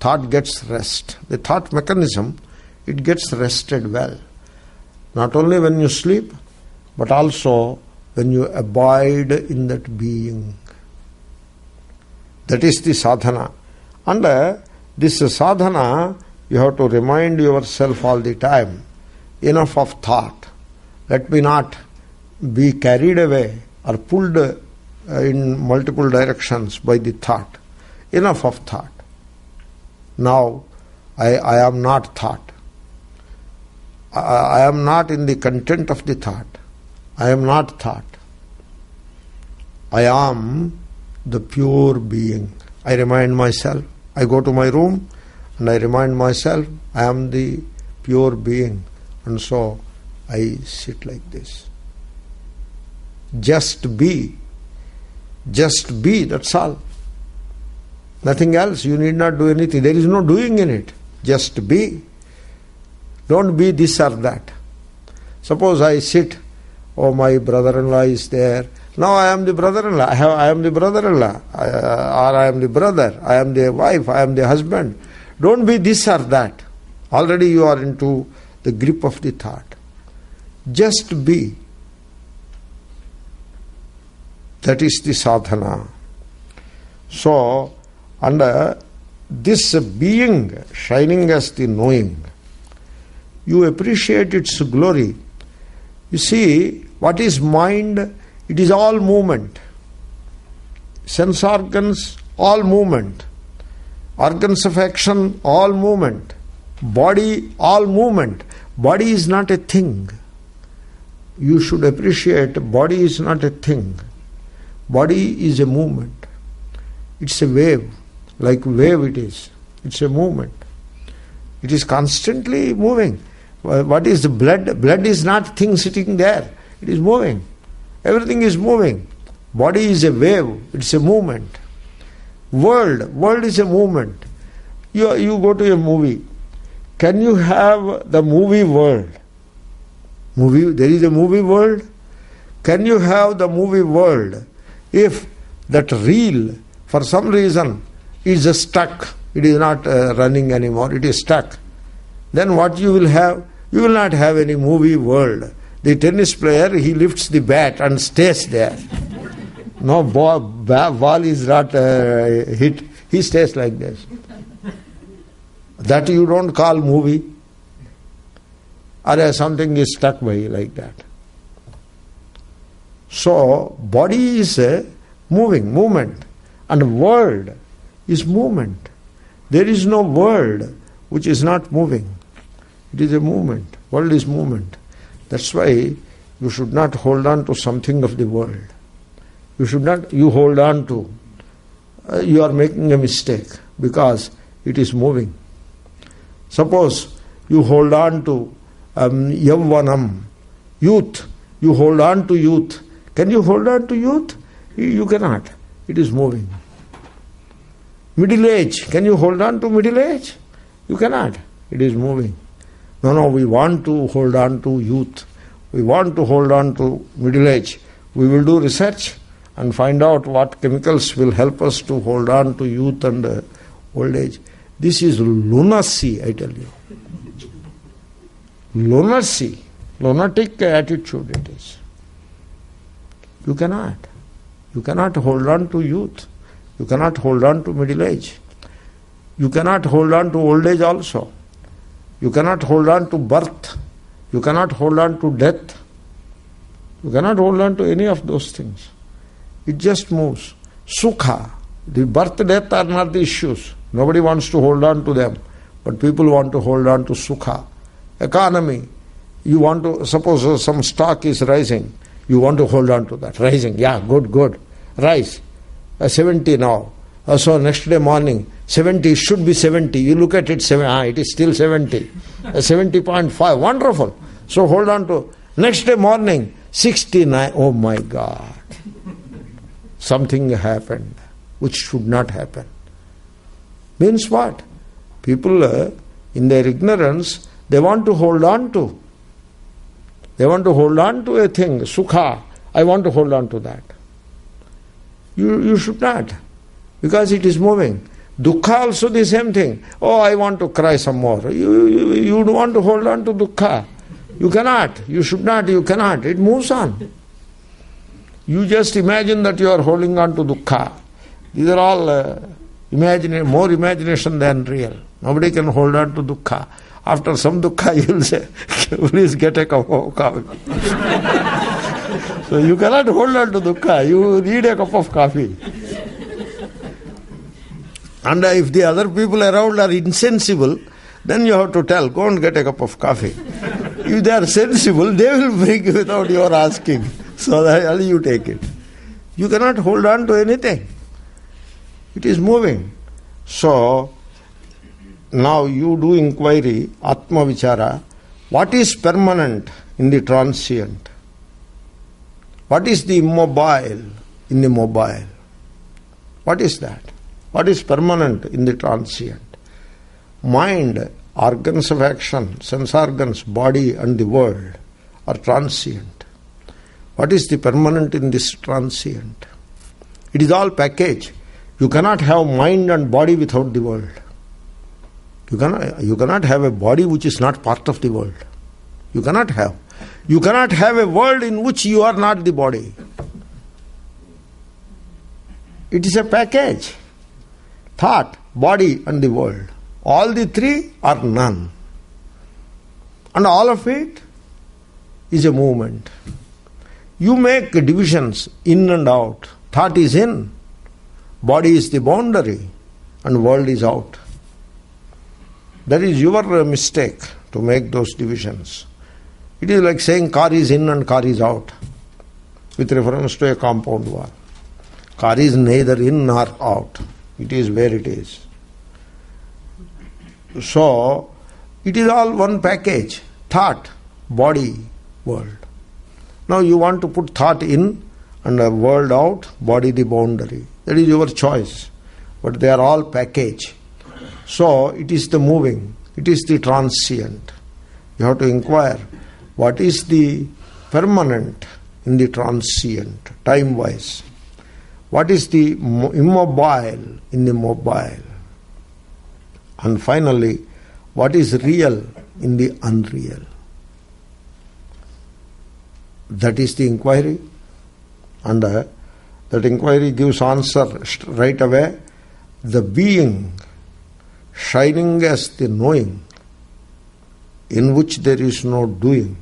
Thought gets rest. The thought mechanism, it gets rested well. Not only when you sleep, but also when you abide in that being. That is the sadhana. And this sadhana, you have to remind yourself all the time, enough of thought. Let me not be carried away or pulled in multiple directions by the thought. Enough of thought. Now, I am not thought. I am not in the content of the thought. I am not thought. I am the pure being. I remind myself. I go to my room and I remind myself I am the pure being. And so I sit like this. Just be. Just be, that's all. Nothing else. You need not do anything. There is no doing in it. Just be. Don't be this or that. Suppose I sit, oh, my brother-in-law is there. Now I am the brother-in-law. I am the brother-in-law. Or I am the brother. I am the wife. I am the husband. Don't be this or that. Already you are into the grip of the thought. Just be. That is the sadhana. So, under this being shining as the knowing, you appreciate its glory. You see, what is mind? It is all movement. Sense organs, all movement. Organs of action, all movement. Body, all movement. Body is not a thing. You should appreciate body is not a thing. Body is a movement. It's a wave. Like wave it is. It's a movement. It is constantly moving. What is the blood? Blood is not thing sitting there. It is moving. Everything is moving. Body is a wave. It's a movement. World is a movement. You go to a movie. Can you have the movie world? There is a movie world. Can you have the movie world if that reel, for some reason, is just stuck? It is not running anymore. It is stuck. Then what you will have? You will not have any movie world. The tennis player, he lifts the bat and stays there. No ball is not hit. He stays like this. That you don't call movie. Or something is stuck by like that. So, body is a movement. And world is movement. There is no world which is not moving. It is a movement. World is movement. That's why you should not hold on to something of the world. You should not, you hold on to. You are making a mistake because it is moving. Suppose you hold on to yavvanam, youth. You hold on to youth. Can you hold on to youth? You cannot. It is moving. Middle age. Can you hold on to middle age? You cannot. It is moving. No, we want to hold on to youth. We want to hold on to middle age. We will do research and find out what chemicals will help us to hold on to youth and old age. This is lunacy, I tell you. Lunacy. Lunatic attitude it is. You cannot. You cannot hold on to youth. You cannot hold on to middle age. You cannot hold on to old age also. You cannot hold on to birth. You cannot hold on to death. You cannot hold on to any of those things. It just moves. Sukha. The birth, death are not the issues. Nobody wants to hold on to them. But people want to hold on to sukha. Economy. You want to, suppose some stock is rising. You want to hold on to that. Rising. Yeah, good. Rise. 70 now. So next day morning, 70, should be 70. You look at it, it is still 70. 70.5, wonderful. So hold on to, next day morning, 69. Oh my God. Something happened which should not happen. Means what? People, in their ignorance, they want to hold on to. They want to hold on to a thing, sukha. I want to hold on to that. You should not. Because it is moving. Dukkha also the same thing. Oh, I want to cry some more. You don't want to hold on to dukkha. You cannot. You should not. You cannot. It moves on. You just imagine that you are holding on to dukkha. These are all more imagination than real. Nobody can hold on to dukkha. After some dukkha, you will say, please get a cup of coffee. So you cannot hold on to dukkha. You need a cup of coffee. And if the other people around are insensible, then you have to tell, go and get a cup of coffee. If they are sensible, they will bring without your asking. So that you take it. You cannot hold on to anything. It is moving. So, now you do inquiry, Atma Vichara, what is permanent in the transient? What is the immobile in the mobile? What is that? What is permanent in the transient? Mind, organs of action, sense organs, body and the world are transient. What is the permanent in this transient? It is all package. You cannot have mind and body without the world. You cannot have a body which is not part of the world. You cannot have. You cannot have a world in which you are not the body. It is a package. Thought, body and the world. All the three are none. And all of it is a movement. You make divisions in and out. Thought is in, body is the boundary, and world is out. That is your mistake to make those divisions. It is like saying car is in and car is out, with reference to a compound wall. Car is neither in nor out. It is where it is. So, it is all one package. Thought, body, world. Now you want to put thought in and a world out, body the boundary. That is your choice. But they are all package. So it is the moving, it is the transient. You have to inquire, what is the permanent in the transient, time-wise? What is the immobile in the mobile? And finally, what is real in the unreal? That is the inquiry. And that inquiry gives answer right away. The being shining as the knowing, in which there is no doing.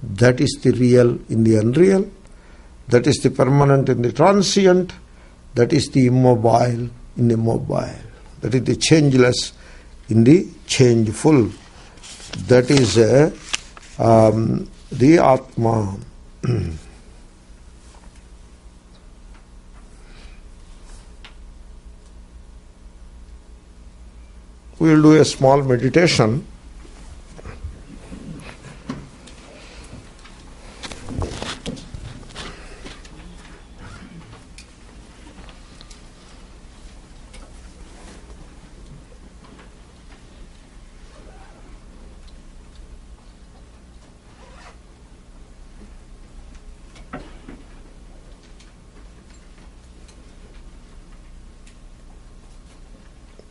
That is the real in the unreal. That is the permanent in the transient. That is the immobile in the mobile. That is the changeless in the changeful. That is the Atma. We will do a small meditation.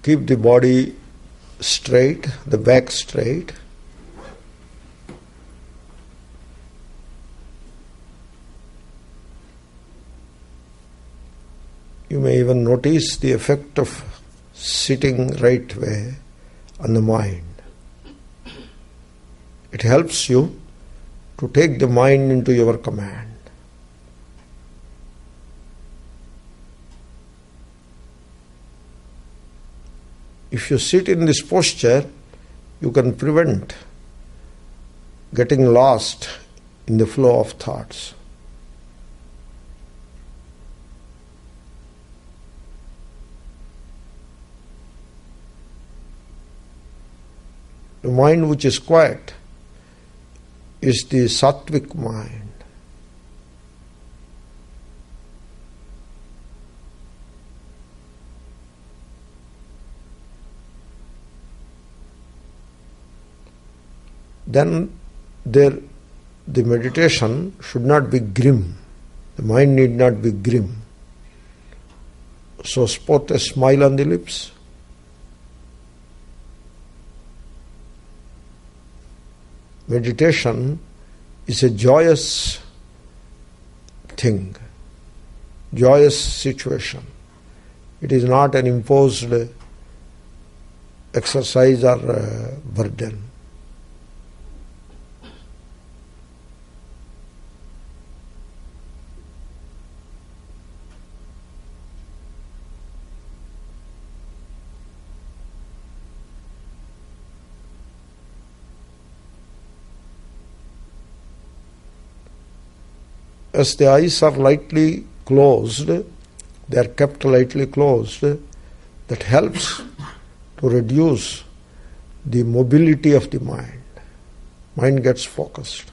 Keep the body straight, the back straight. You may even notice the effect of sitting right way on the mind. It helps you to take the mind into your command. If you sit in this posture, you can prevent getting lost in the flow of thoughts. The mind which is quiet is the sattvic mind. Then the meditation should not be grim. The mind need not be grim. So sport a smile on the lips. Meditation is a joyous thing, joyous situation. It is not an imposed exercise or burden. As the eyes are lightly closed, they are kept lightly closed, that helps to reduce the mobility of the mind. Mind gets focused.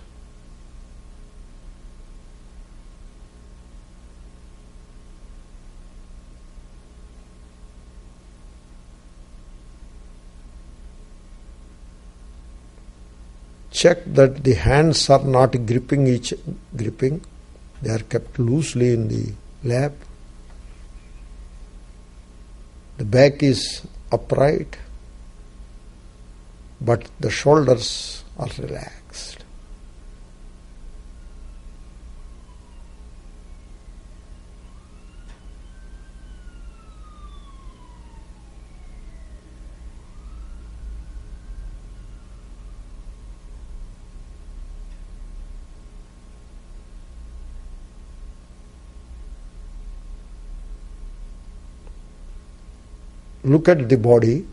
Check that the hands are not gripping. They are kept loosely in the lap. The back is upright, but the shoulders are relaxed. Look at the body.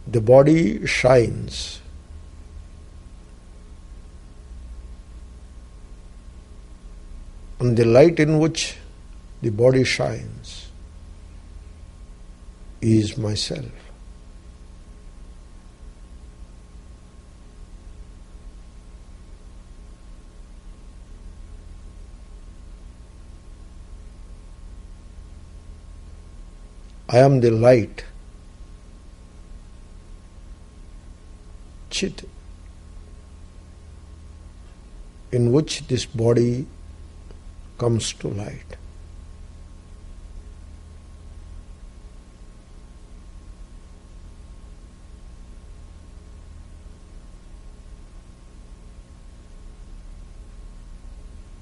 The body shines. And the light in which the body shines is myself. I am the light, Chit, in which this body comes to light.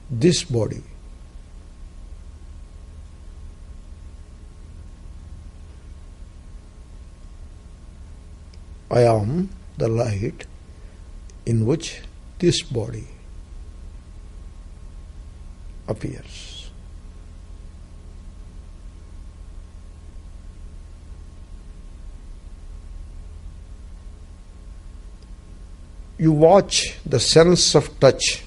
This body I am the light in which this body appears. You watch the sense of touch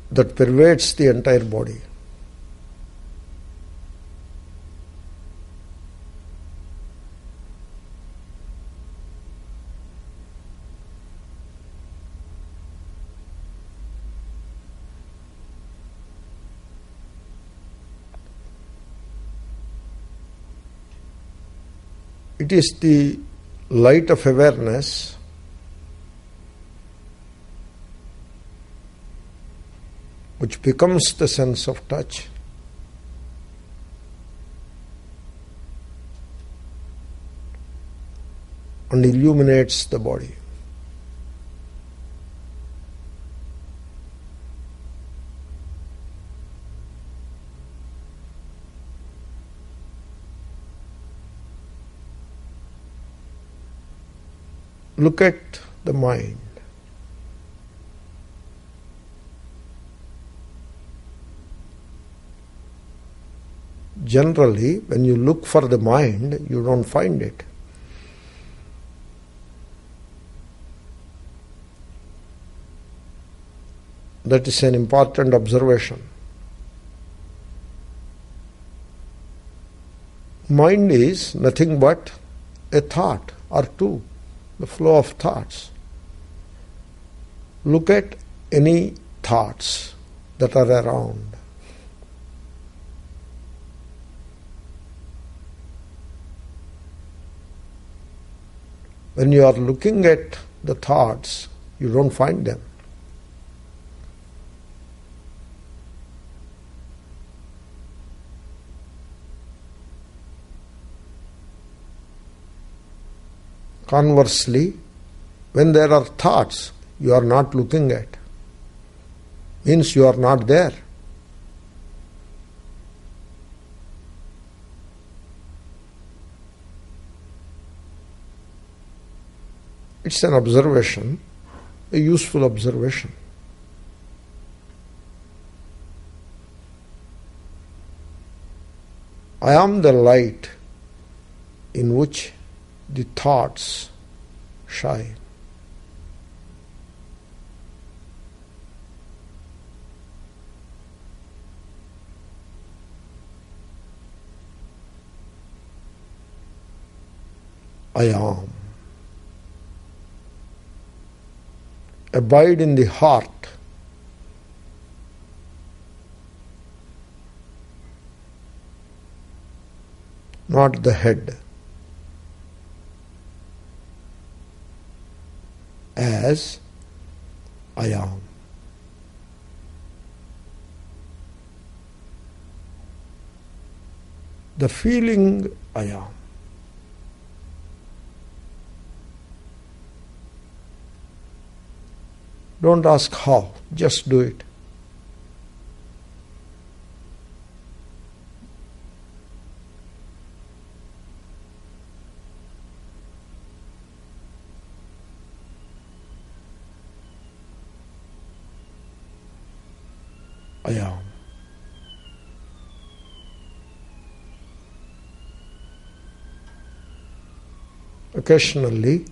that pervades the entire body. It is the light of awareness which becomes the sense of touch. And illuminates the body. Look at the mind. Generally, when you look for the mind, you don't find it. That is an important observation. Mind is nothing but a thought or two, the flow of thoughts. Look at any thoughts that are around. When you are looking at the thoughts, you don't find them. Conversely, when there are thoughts you are not looking at, means you are not there. It's an observation, a useful observation. I am the light in which the thoughts shine. I am. Abide in the heart. Not the head. As I am. The feeling I am. Don't ask how, just do it. I am. Occasionally,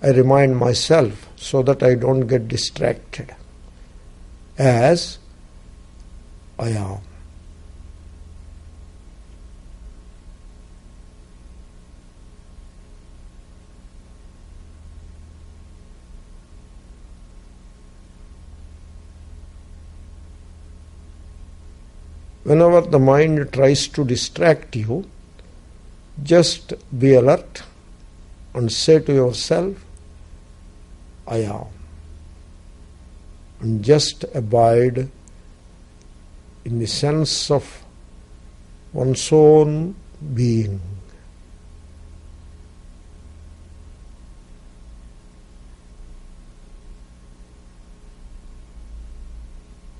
I remind myself so that I don't get distracted. As I am. Whenever the mind tries to distract you, just be alert and say to yourself, I am. And just abide in the sense of one's own being.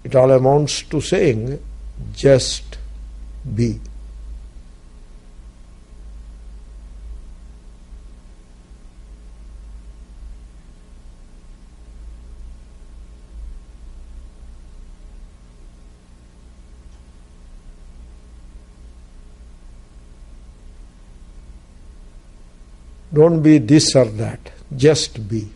It all amounts to saying, just be. Don't be this or that, just be.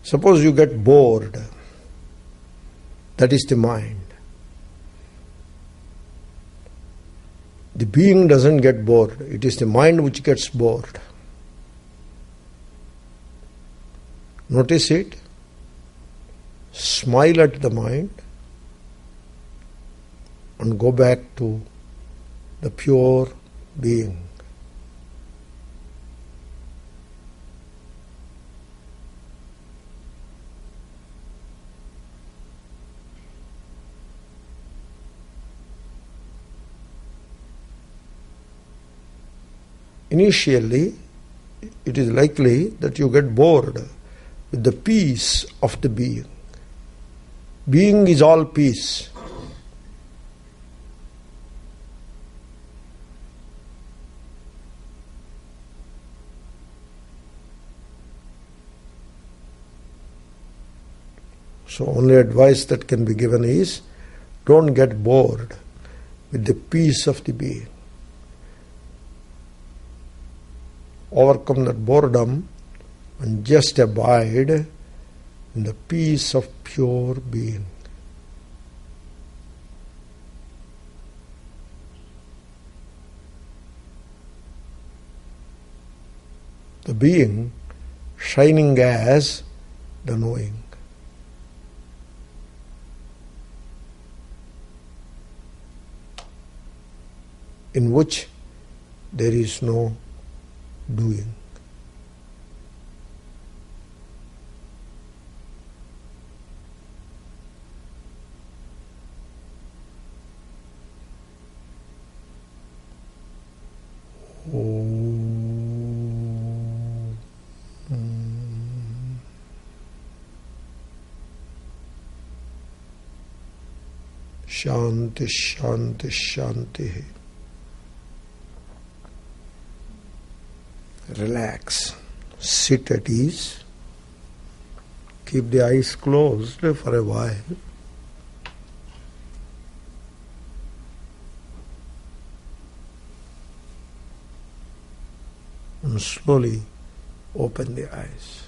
Suppose you get bored. That is the mind. The being doesn't get bored. It is the mind which gets bored. Notice it. Smile at the mind and go back to the pure being. Initially, it is likely that you get bored with the peace of the being. Being is all peace. So only advice that can be given is, don't get bored with the peace of the being. Overcome that boredom and just abide in the peace of pure being. The being shining as the knowing. In which there is no doing. Shanti, Shanti, Shanti. Relax. Sit at ease. Keep the eyes closed for a while. And slowly open the eyes.